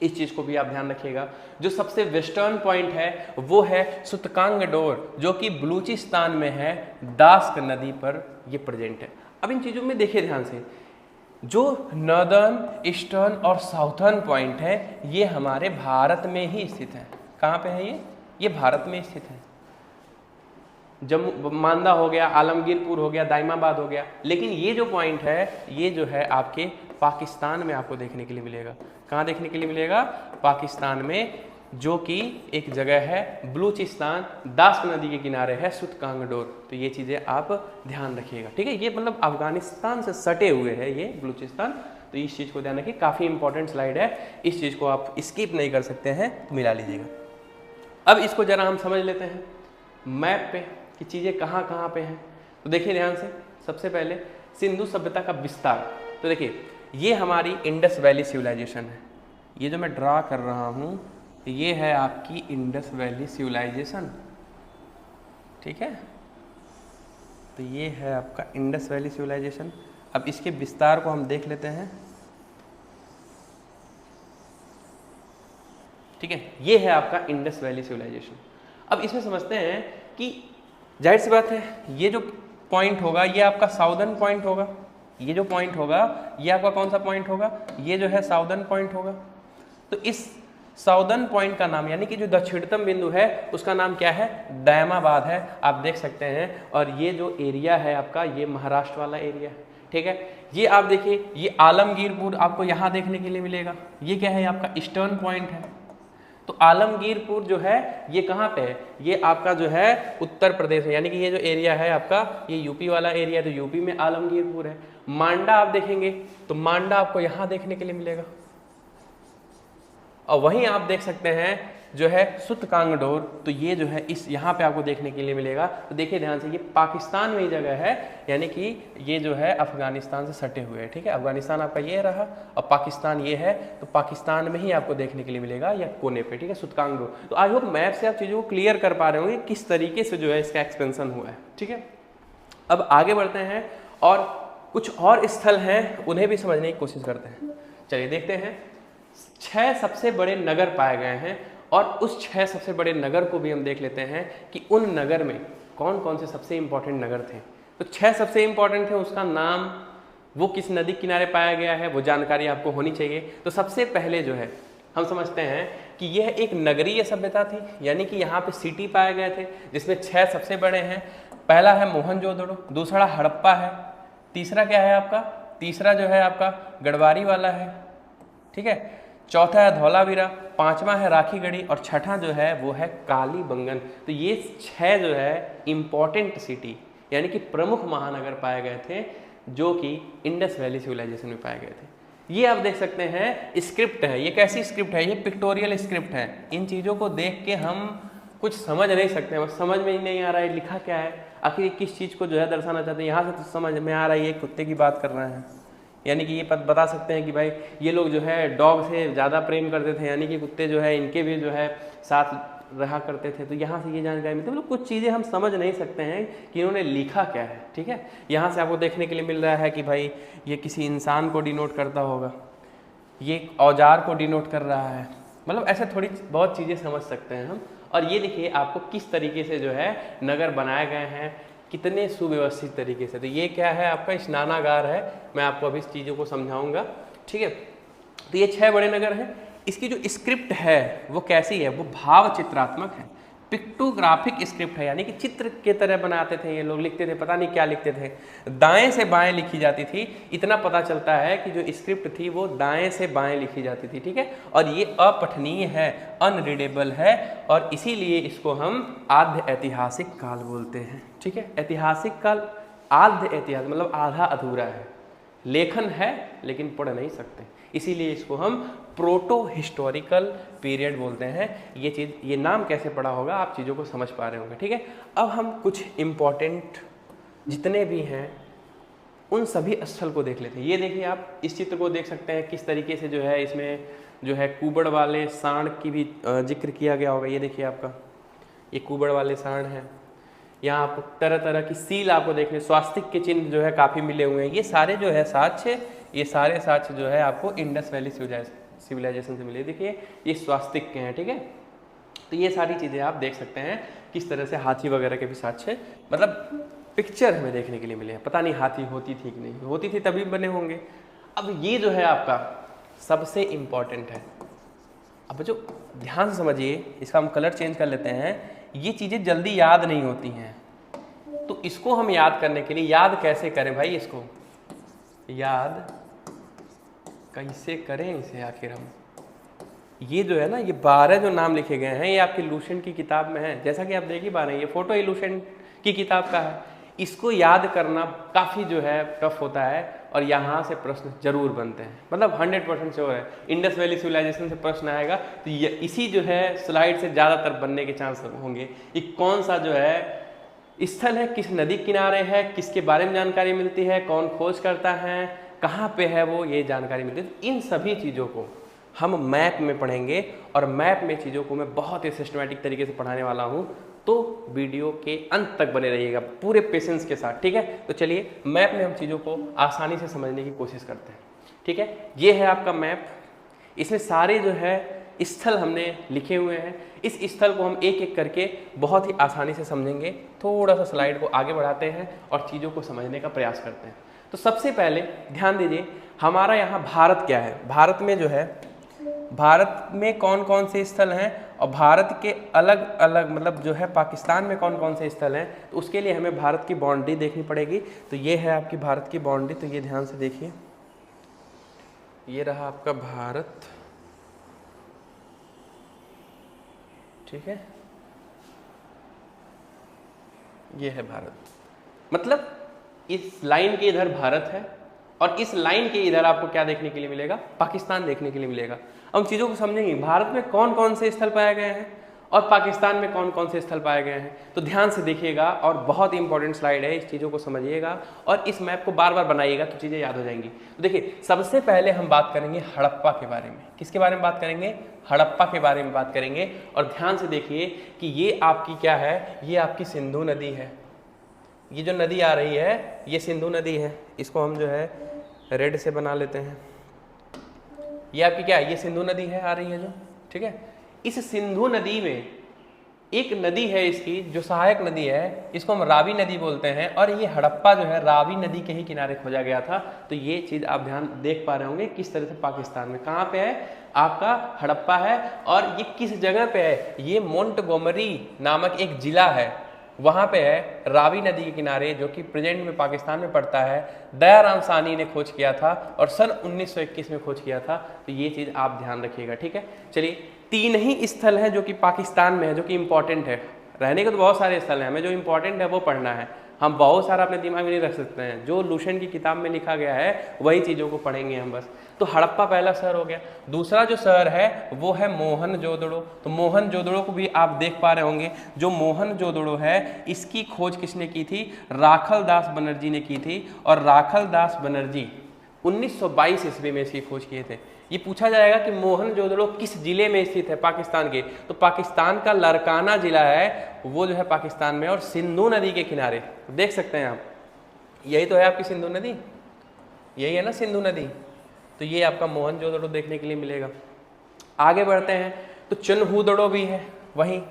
इस चीज़ को भी आप ध्यान रखिएगा। जो सबसे वेस्टर्न पॉइंट है वो है सुतकांगडोर, जो कि बलूचिस्तान में है, दास्क नदी पर ये प्रेजेंट है। अब इन चीज़ों में देखिए ध्यान से, जो नॉर्दर्न, ईस्टर्न और साउथर्न पॉइंट है ये हमारे भारत में ही स्थित है। कहाँ पे है ये भारत में स्थित है। जम्मू मांदा हो गया, आलमगीरपुर हो गया, दाइमाबाद हो गया। लेकिन ये जो पॉइंट है ये जो है आपके पाकिस्तान में आपको देखने के लिए मिलेगा। कहाँ देखने के लिए मिलेगा? पाकिस्तान में, जो कि एक जगह है बलूचिस्तान, दास्क नदी के किनारे है, सुतकांगडोर। तो ये चीज़ें आप ध्यान रखिएगा, ठीक है। ये मतलब अफगानिस्तान से सटे हुए है ये बलूचिस्तान। तो इस चीज़ को ध्यान रखिए, काफ़ी इंपॉर्टेंट स्लाइड है, इस चीज़ को आप स्किप नहीं कर सकते हैं, तो मिला लीजिएगा। अब इसको जरा हम समझ लेते हैं मैप पे कि चीज़ें कहाँ कहाँ पे हैं। तो देखिए ध्यान से, सबसे पहले सिंधु सभ्यता का विस्तार। तो देखिए ये हमारी इंडस वैली सिविलाइजेशन है। ये जो मैं ड्रा कर रहा हूँ ये है आपकी इंडस वैली सिविलाइजेशन, ठीक है। तो ये है आपका इंडस वैली सिविलाइजेशन। अब इसके विस्तार को हम देख लेते हैं, ठीक है। ये है आपका इंडस वैली सिविलाइजेशन। अब इसमें समझते हैं कि जाहिर सी बात है ये जो पॉइंट होगा ये आपका साउदर्न पॉइंट होगा। ये जो पॉइंट होगा ये आपका कौन सा पॉइंट होगा? ये जो है साउदर्न पॉइंट होगा। तो इस साउदर्न पॉइंट का नाम यानी कि जो दक्षिणतम बिंदु है उसका नाम क्या है? दाइमाबाद है, आप देख सकते हैं। और ये जो एरिया है आपका ये महाराष्ट्र वाला एरिया है, ठीक है। ये आप देखिए ये आलमगीरपुर आपको यहाँ देखने के लिए मिलेगा। ये क्या है? आपका ईस्टर्न पॉइंट है। तो आलमगीरपुर जो है ये कहाँ पे है? ये आपका जो है उत्तर प्रदेश है, यानी कि ये जो एरिया है आपका ये यूपी वाला एरिया है, तो यूपी में आलमगीरपुर है। मांडा आप देखेंगे तो मांडा आपको यहाँ देखने के लिए मिलेगा। और वहीं आप देख सकते हैं जो है सुतकांगडोर, तो ये जो है इस यहाँ पे आपको देखने के लिए मिलेगा। तो देखिए ध्यान से, ये पाकिस्तान में ही जगह है, यानी कि ये जो है अफगानिस्तान से सटे हुए हैं, ठीक है। अफगानिस्तान आपका ये रहा और पाकिस्तान ये है, तो पाकिस्तान में ही आपको देखने के लिए मिलेगा या कोने पे, ठीक है, सुतकांगडोर। तो आई होप मैप से आप चीज़ों को क्लियर कर पा रहे होंगे किस तरीके से जो है इसका एक्सपेंशन हुआ है, ठीक है। अब आगे बढ़ते हैं और कुछ और स्थल हैं उन्हें भी समझने की कोशिश करते हैं। चलिए देखते हैं, 6 सबसे बड़े नगर पाए गए हैं और उस 6 सबसे बड़े नगर को भी हम देख लेते हैं कि उन नगर में कौन कौन से सबसे इंपॉर्टेंट नगर थे। तो 6 सबसे इंपॉर्टेंट थे, उसका नाम, वो किस नदी किनारे पाया गया है, वो जानकारी आपको होनी चाहिए। तो सबसे पहले जो है हम समझते हैं कि यह एक नगरीय सभ्यता थी, यानी कि यहाँ पे सिटी पाए गए थे जिसमें 6 सबसे बड़े हैं। पहला है मोहनजोदड़ो, दूसरा हड़प्पा है, तीसरा क्या है आपका? तीसरा जो है आपका गढ़वारी वाला है, ठीक है। चौथा है धौलावीरा, पांचवा है राखीगढ़ी और छठा जो है वो है कालीबंगन। तो ये 6 जो है इंपॉर्टेंट सिटी यानी कि प्रमुख महानगर पाए गए थे जो कि इंडस वैली सिविलाइजेशन में पाए गए थे। ये आप देख सकते हैं स्क्रिप्ट है। ये कैसी स्क्रिप्ट है? ये पिक्टोरियल स्क्रिप्ट है। इन चीज़ों को देख के हम कुछ समझ नहीं सकते हैं, बस समझ में ही नहीं आ रहा है लिखा क्या है, आखिर किस चीज़ को जो है दर्शाना चाहते हैं। यहाँ से तो समझ में आ रहा है ये कुत्ते की बात कर रहे हैं, यानी कि ये बता सकते हैं कि भाई ये लोग जो है डॉग से ज़्यादा प्रेम करते थे, यानी कि कुत्ते जो है इनके भी जो है साथ रहा करते थे, तो यहाँ से ये जानकारी मिलती है। मतलब कुछ चीज़ें हम समझ नहीं सकते हैं कि इन्होंने लिखा क्या है, ठीक है। यहाँ से आपको देखने के लिए मिल रहा है कि भाई ये किसी इंसान को डिनोट करता होगा, ये एक औजार को डिनोट कर रहा है, मतलब ऐसे थोड़ी बहुत चीज़ें समझ सकते हैं हम। और ये देखिए आपको किस तरीके से जो है नगर बनाए गए हैं, कितने सुव्यवस्थित तरीके से। तो ये क्या है, आपका स्नानागार है, मैं आपको अभी इस चीज़ों को समझाऊंगा, ठीक है। तो ये 6 बड़े नगर हैं। इसकी जो स्क्रिप्ट है वो कैसी है, वो भाव चित्रात्मक है, पिक्टोग्राफिक स्क्रिप्ट है, यानी कि चित्र के तरह बनाते थे ये लोग, लिखते थे, पता नहीं क्या लिखते थे, दाएं से बाएं लिखी जाती थी। इतना पता चलता है कि जो स्क्रिप्ट थी वो दाएं से बाएं लिखी जाती थी, ठीक है। और ये अपठनीय है, अनरीडेबल है, और इसीलिए इसको हम आद्य ऐतिहासिक काल बोलते हैं, ठीक है। ऐतिहासिक काल, आद्य ऐतिहासिक मतलब आधा अधूरा है, लेखन है लेकिन पढ़ नहीं सकते, इसीलिए इसको हम प्रोटो हिस्टोरिकल पीरियड बोलते हैं। ये चीज़, ये नाम कैसे पड़ा होगा आप चीज़ों को समझ पा रहे होंगे, ठीक है। अब हम कुछ इम्पॉर्टेंट जितने भी हैं उन सभी स्थल को देख लेते हैं। ये देखिए आप इस चित्र को देख सकते हैं किस तरीके से जो है इसमें जो है कुबड़ वाले सांड की भी जिक्र किया गया होगा। ये देखिए आपका ये कुबड़ वाले सांड हैं, यहाँ आपको तरह तरह की सील आपको देखने, स्वास्तिक के चिन्ह जो है काफ़ी मिले हुए हैं। ये सारे जो है साक्ष्य, ये सारे साक्ष्य जो है आपको इंडस वैली सिविलाइजेशन से मिले। देखिए ये स्वास्तिक के हैं, ठीक है। तो ये सारी चीज़ें आप देख सकते हैं किस तरह से हाथी वगैरह के भी साक्ष्य, मतलब पिक्चर हमें देखने के लिए मिले हैं। पता नहीं हाथी होती थी कि नहीं होती थी, तभी बने होंगे। अब ये जो है आपका सबसे इम्पॉर्टेंट है। अब जो ध्यान से समझिए, इसका हम कलर चेंज कर लेते हैं। ये चीज़ें जल्दी याद नहीं होती हैं, तो इसको हम याद करने के लिए, याद कैसे करें भाई, इसको याद कैसे करें इसे आखिर हम, ये जो है ना, ये 12 जो नाम लिखे गए हैं ये आपके लूसेंट की किताब में है, जैसा कि आप देख ही पा रहे हैं, ये फोटो ही लूसेंट की किताब का है। इसको याद करना काफ़ी जो है टफ होता है, और यहाँ से प्रश्न जरूर बनते हैं, मतलब 100% श्योर है इंडस वैली सिविलाइजेशन से प्रश्न आएगा, तो ये इसी जो है स्लाइड से ज़्यादातर बनने के चांस होंगे। ये कौन सा जो है स्थल है, किस नदी किनारे है, किसके बारे में जानकारी मिलती है, कौन खोज करता है, कहाँ पे है वो, ये जानकारी मिलती है। तो इन सभी चीज़ों को हम मैप में पढ़ेंगे, और मैप में चीज़ों को मैं बहुत ही सिस्टमेटिक तरीके से पढ़ाने वाला हूँ, तो वीडियो के अंत तक बने रहिएगा पूरे पेशेंस के साथ, ठीक है। तो चलिए मैप में हम चीज़ों को आसानी से समझने की कोशिश करते हैं, ठीक है। ये है आपका मैप, इसमें सारे जो है स्थल हमने लिखे हुए हैं। इस स्थल को हम एक एक करके बहुत ही आसानी से समझेंगे। थोड़ा सा स्लाइड को आगे बढ़ाते हैं और चीज़ों को समझने का प्रयास करते हैं। तो सबसे पहले ध्यान दीजिए, हमारा यहाँ भारत क्या है, भारत में जो है, भारत में कौन कौन से स्थल हैं, और भारत के अलग अलग मतलब जो है पाकिस्तान में कौन कौन से स्थल हैं, तो उसके लिए हमें भारत की बाउंड्री देखनी पड़ेगी। तो ये है आपकी भारत की बाउंड्री, तो ये ध्यान से देखिए, ये रहा आपका भारत, ठीक है, ये है भारत। मतलब इस लाइन के इधर भारत है, और इस लाइन के इधर आपको क्या देखने के लिए मिलेगा, पाकिस्तान देखने के लिए मिलेगा। हम चीज़ों को समझेंगे, भारत में कौन कौन से स्थल पाए गए हैं और पाकिस्तान में कौन कौन से स्थल पाए गए हैं। तो ध्यान से देखिएगा, और बहुत ही इंपॉर्टेंट स्लाइड है, इस चीज़ों को समझिएगा और इस मैप को बार बार बनाइएगा तो चीज़ें याद हो जाएंगी। तो देखिए, सबसे पहले हम बात करेंगे हड़प्पा के बारे में। किसके बारे में बात करेंगे, हड़प्पा के बारे में बात करेंगे। और ध्यान से देखिए कि ये आपकी क्या है, ये आपकी सिंधु नदी है। ये जो नदी आ रही है ये सिंधु नदी है, इसको हम जो है रेड से बना लेते हैं। ये आपकी क्या है, ये सिंधु नदी है, आ रही है जो, ठीक है। इस सिंधु नदी में एक नदी है इसकी जो सहायक नदी है, इसको हम रावी नदी बोलते हैं, और ये हड़प्पा जो है रावी नदी के ही किनारे खोजा गया था। तो ये चीज़ आप ध्यान देख पा रहे होंगे किस तरह से पाकिस्तान में कहाँ पे है, आपका हड़प्पा है। और ये किस जगह पे है, ये मोंटगोमरी नामक एक जिला है, वहाँ पे है रावी नदी के किनारे, जो कि प्रेजेंट में पाकिस्तान में पड़ता है। दयाराम साहनी ने खोज किया था और सन 1921 में खोज किया था। तो ये चीज़ आप ध्यान रखिएगा, ठीक है। चलिए, 3 ही स्थल हैं जो कि पाकिस्तान में है, जो कि इम्पॉर्टेंट है। रहने के तो बहुत सारे स्थल हैं, हमें जो इम्पॉर्टेंट है वो पढ़ना है। हम बहुत सारा अपने दिमाग में नहीं रख सकते हैं, जो लूसेंट की किताब में लिखा गया है वही चीज़ों को पढ़ेंगे हम बस। तो हड़प्पा पहला शहर हो गया। दूसरा जो शहर है वो है मोहनजोदड़ो। तो मोहनजोदड़ो को भी आप देख पा रहे होंगे, जो मोहनजोदड़ो है इसकी खोज किसने की थी, राखल दास बनर्जी ने की थी। और राखल दास बनर्जी 1922 ईस्वी में इसकी खोज किए थे। ये पूछा जाएगा कि मोहनजोदड़ो किस जिले में स्थित है पाकिस्तान के, तो पाकिस्तान का लरकाना जिला है वो जो है पाकिस्तान में, और सिंधु नदी के किनारे देख सकते हैं आप, यही तो है आपकी सिंधु नदी, यही है ना सिंधु नदी, तो ये आपका मोहनजोदड़ो देखने के लिए मिलेगा। आगे बढ़ते हैं तो चनहूदड़ो भी है, वहीं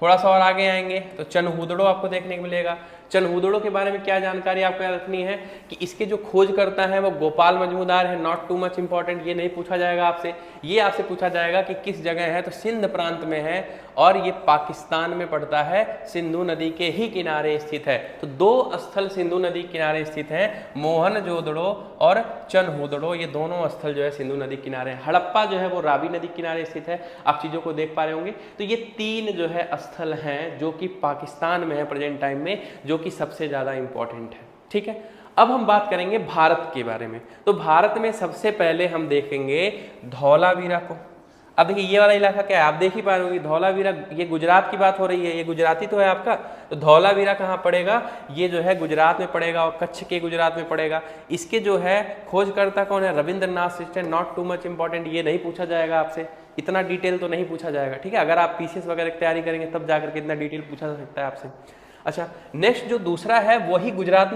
थोड़ा सा और आगे आएंगे तो चनहूदड़ो आपको देखने को मिलेगा। चनहूदड़ो के बारे में क्या जानकारी आपको याद रखनी है कि इसके जो खोज करता है वो गोपाल मजमूदार है, नॉट टू मच इंपॉर्टेंट, ये नहीं पूछा जाएगा आपसे। ये आपसे पूछा जाएगा कि किस जगह है, तो सिंध प्रांत में है और ये पाकिस्तान में पड़ता है, सिंधु नदी के ही किनारे स्थित है। तो दो स्थल सिंधु नदी किनारे स्थित हैं, मोहनजोदड़ो और चनहूदड़ो, ये दोनों स्थल जो है सिंधु नदी किनारे हैं। हड़प्पा जो है वो रावी नदी किनारे स्थित है, आप चीज़ों को देख पा रहे होंगे। तो ये तीन जो है स्थल हैं जो कि पाकिस्तान में है प्रेजेंट टाइम में, जो कि सबसे ज़्यादा इंपॉर्टेंट है। ठीक है, अब हम बात करेंगे भारत के बारे में। तो भारत में सबसे पहले हम देखेंगे धौलावीरा को। अब देखिए ये वाला इलाका क्या है, आप देख ही पा रहे होंगे धौलावीरा, ये गुजरात की बात हो रही है, ये गुजराती तो है आपका, तो धौलावीरा कहाँ पड़ेगा, ये जो है गुजरात में पड़ेगा और कच्छ के गुजरात में पड़ेगा। इसके जो है खोजकर्ता कौन है, रविंद्रनाथ शिष्ट, नॉट टू मच इंपॉर्टेंट, ये नहीं पूछा जाएगा आपसे, इतना डिटेल तो नहीं पूछा जाएगा। ठीक है, अगर आप पीसीएस वगैरह की तैयारी करेंगे तब जाकर के इतना डिटेल पूछा जा सकता है आपसे। अच्छा, नेक्स्ट जो दूसरा है वही गुजरात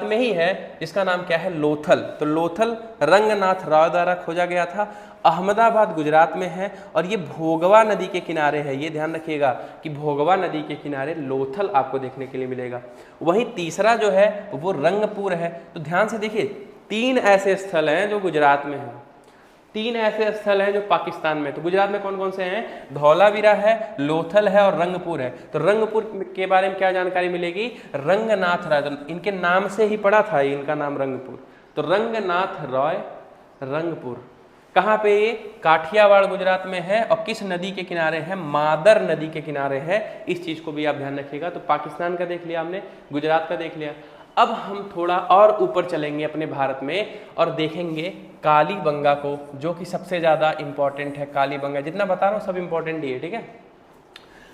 में ही है, जिसका नाम क्या है, लोथल। तो लोथल रंगनाथ राव द्वारा खोजा गया था, अहमदाबाद गुजरात में है और ये भोगवा नदी के किनारे है। ये ध्यान रखिएगा कि भोगवा नदी के किनारे लोथल आपको देखने के लिए मिलेगा। वहीं तीसरा जो है वो रंगपुर है। तो ध्यान से देखिए, तीन ऐसे स्थल हैं जो गुजरात में हैं, तीन ऐसे स्थल हैं जो पाकिस्तान में। तो गुजरात में कौन कौन से हैं, धौलावीरा है, लोथल है और रंगपुर है। तो रंगपुर के बारे में क्या जानकारी मिलेगी, रंगनाथ राय, तो इनके नाम से ही पड़ा था इनका नाम रंगपुर। तो रंगनाथ राय रंगपुर कहाँ पे, ये काठियावाड़ गुजरात में है और किस नदी के किनारे है, मादर नदी के किनारे है। इस चीज को भी आप ध्यान रखिएगा। तो पाकिस्तान का देख लिया हमने, गुजरात का देख लिया। अब हम थोड़ा और ऊपर चलेंगे अपने भारत में और देखेंगे कालीबंगा को, जो कि सबसे ज़्यादा इंपॉर्टेंट है। कालीबंगा जितना बता रहा हूँ सब इंपॉर्टेंट ही है। ठीक है,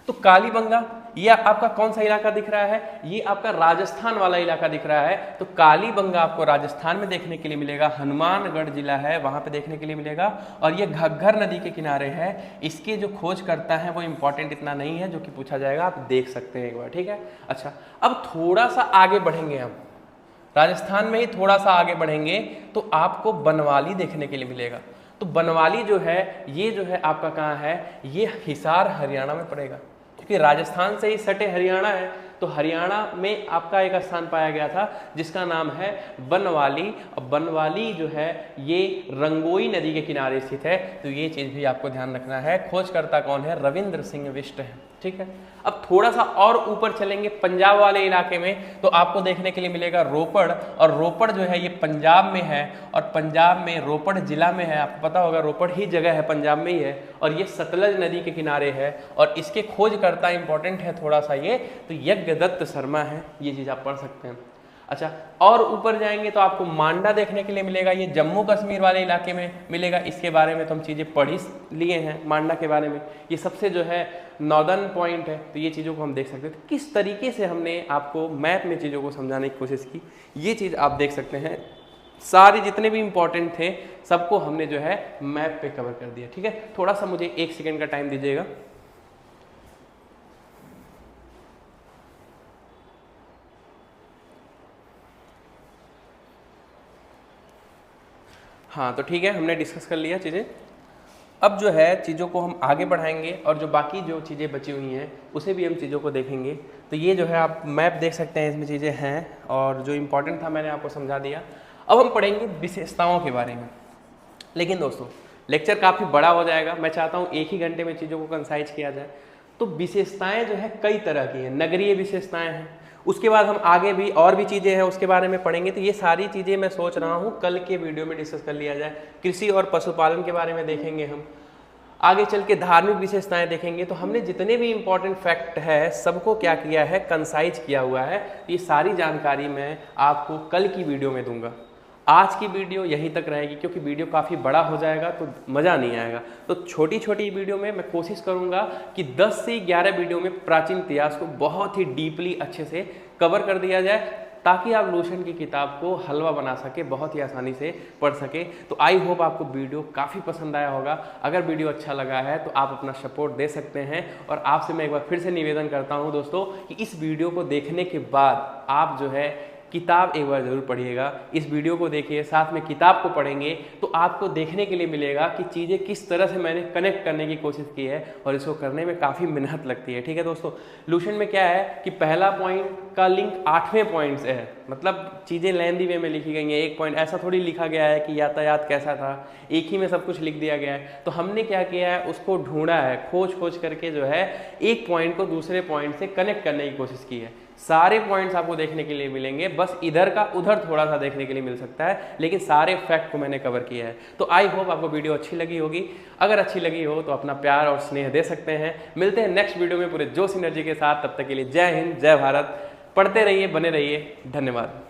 तो कालीबंगा ये आपका कौन सा इलाका दिख रहा है, ये आपका राजस्थान वाला इलाका दिख रहा है। तो कालीबंगा आपको राजस्थान में देखने के लिए मिलेगा, हनुमानगढ़ जिला है वहाँ पे देखने के लिए मिलेगा और ये घग्गर नदी के किनारे है। इसके जो खोज करता है वो इंपॉर्टेंट इतना नहीं है, जो कि पूछा जाएगा, आप देख सकते हैं एक बार। ठीक है, अच्छा अब थोड़ा सा आगे बढ़ेंगे हम, राजस्थान में ही थोड़ा सा आगे बढ़ेंगे तो आपको बनवाली देखने के लिए मिलेगा। तो बनवाली जो है ये जो है आपका कहाँ है, ये हिसार हरियाणा में पड़ेगा, क्योंकि राजस्थान से ही सटे हरियाणा है। तो हरियाणा में आपका एक स्थान पाया गया था जिसका नाम है बनवाली। और बनवाली जो है ये रंगोई नदी के किनारे स्थित है। तो ये चीज़ भी आपको ध्यान रखना है। खोजकर्ता कौन है, रविंद्र सिंह बिष्ट है। ठीक है, अब थोड़ा सा और ऊपर चलेंगे पंजाब वाले इलाके में, तो आपको देखने के लिए मिलेगा रोपड़। और रोपड़ जो है ये पंजाब में है और पंजाब में रोपड़ जिला में है। आपको पता होगा रोपड़ ही जगह है, पंजाब में ही है और ये सतलज नदी के किनारे है। और इसके खोजकर्ता इंपॉर्टेंट है थोड़ा सा ये, तो यज्ञदत्त शर्मा है। ये चीज़ आप पढ़ सकते हैं। अच्छा, और ऊपर जाएंगे तो आपको मांडा देखने के लिए मिलेगा, ये जम्मू कश्मीर वाले इलाके में मिलेगा। इसके बारे में तो हम चीज़ें पढ़ ही लिए हैं मांडा के बारे में, ये सबसे जो है नॉर्दर्न पॉइंट है। तो ये चीज़ों को हम देख सकते हैं। तो किस तरीके से हमने आपको मैप में चीज़ों को समझाने की कोशिश की, ये चीज़ आप देख सकते हैं। सारे जितने भी इंपॉर्टेंट थे सबको हमने जो है मैप पे कवर कर दिया। ठीक है, थोड़ा सा मुझे 1 सेकेंड का टाइम दीजिएगा। हाँ, तो ठीक है, हमने डिस्कस कर लिया चीज़ें। अब जो है चीज़ों को हम आगे बढ़ाएंगे और जो बाकी जो चीज़ें बची हुई हैं उसे भी हम चीज़ों को देखेंगे। तो ये जो है आप मैप देख सकते हैं, इसमें चीज़ें हैं और जो इम्पोर्टेंट था मैंने आपको समझा दिया। अब हम पढ़ेंगे विशेषताओं के बारे में। लेकिन दोस्तों लेक्चर काफ़ी बड़ा हो जाएगा, मैं चाहता हूँ 1 ही घंटे में चीज़ों को कंसाइज किया जाए। तो विशेषताएँ जो है कई तरह की हैं, नगरीय विशेषताएँ हैं, उसके बाद हम आगे भी और भी चीज़ें हैं उसके बारे में पढ़ेंगे। तो ये सारी चीज़ें मैं सोच रहा हूँ कल के वीडियो में डिस्कस कर लिया जाए। कृषि और पशुपालन के बारे में देखेंगे हम, आगे चल के धार्मिक विशेषताएं देखेंगे। तो हमने जितने भी इंपॉर्टेंट फैक्ट है सबको क्या किया है, कंसाइज किया हुआ है। ये सारी जानकारी मैं आपको कल की वीडियो में दूंगा। आज की वीडियो यहीं तक रहेगी क्योंकि वीडियो काफ़ी बड़ा हो जाएगा तो मज़ा नहीं आएगा। तो छोटी छोटी वीडियो में मैं कोशिश करूंगा कि 10 से 11 वीडियो में प्राचीन इतिहास को बहुत ही डीपली अच्छे से कवर कर दिया जाए। ताकि आप लूसेंट की किताब को हलवा बना सके, बहुत ही आसानी से पढ़ सके। तो आई होप आपको वीडियो काफ़ी पसंद आया होगा। अगर वीडियो अच्छा लगा है तो आप अपना सपोर्ट दे सकते हैं। और आपसे मैं एक बार फिर से निवेदन करता हूं दोस्तों कि इस वीडियो को देखने के बाद आप जो है किताब एक बार ज़रूर पढ़िएगा। इस वीडियो को देखिए, साथ में किताब को पढ़ेंगे तो आपको देखने के लिए मिलेगा कि चीज़ें किस तरह से मैंने कनेक्ट करने की कोशिश की है और इसको करने में काफ़ी मेहनत लगती है। ठीक है दोस्तों, लूसेंट में क्या है कि पहला पॉइंट का लिंक 8वें पॉइंट से है, मतलब चीज़ें लेंदी वे में लिखी गई हैं। एक पॉइंट ऐसा थोड़ी लिखा गया है कि यातायात कैसा था, एक ही में सब कुछ लिख दिया गया है। तो हमने क्या किया है, उसको ढूंढा है, खोज करके जो है एक पॉइंट को दूसरे पॉइंट से कनेक्ट करने की कोशिश की है। सारे पॉइंट्स आपको देखने के लिए मिलेंगे, बस इधर का उधर थोड़ा सा देखने के लिए मिल सकता है, लेकिन सारे फैक्ट को मैंने कवर किया है। तो आई होप आपको वीडियो अच्छी लगी होगी। अगर अच्छी लगी हो तो अपना प्यार और स्नेह दे सकते हैं। मिलते हैं नेक्स्ट वीडियो में पूरे जोश एनर्जी के साथ। तब तक के लिए जय हिंद, जय भारत। पढ़ते रहिए, बने रहिए। धन्यवाद।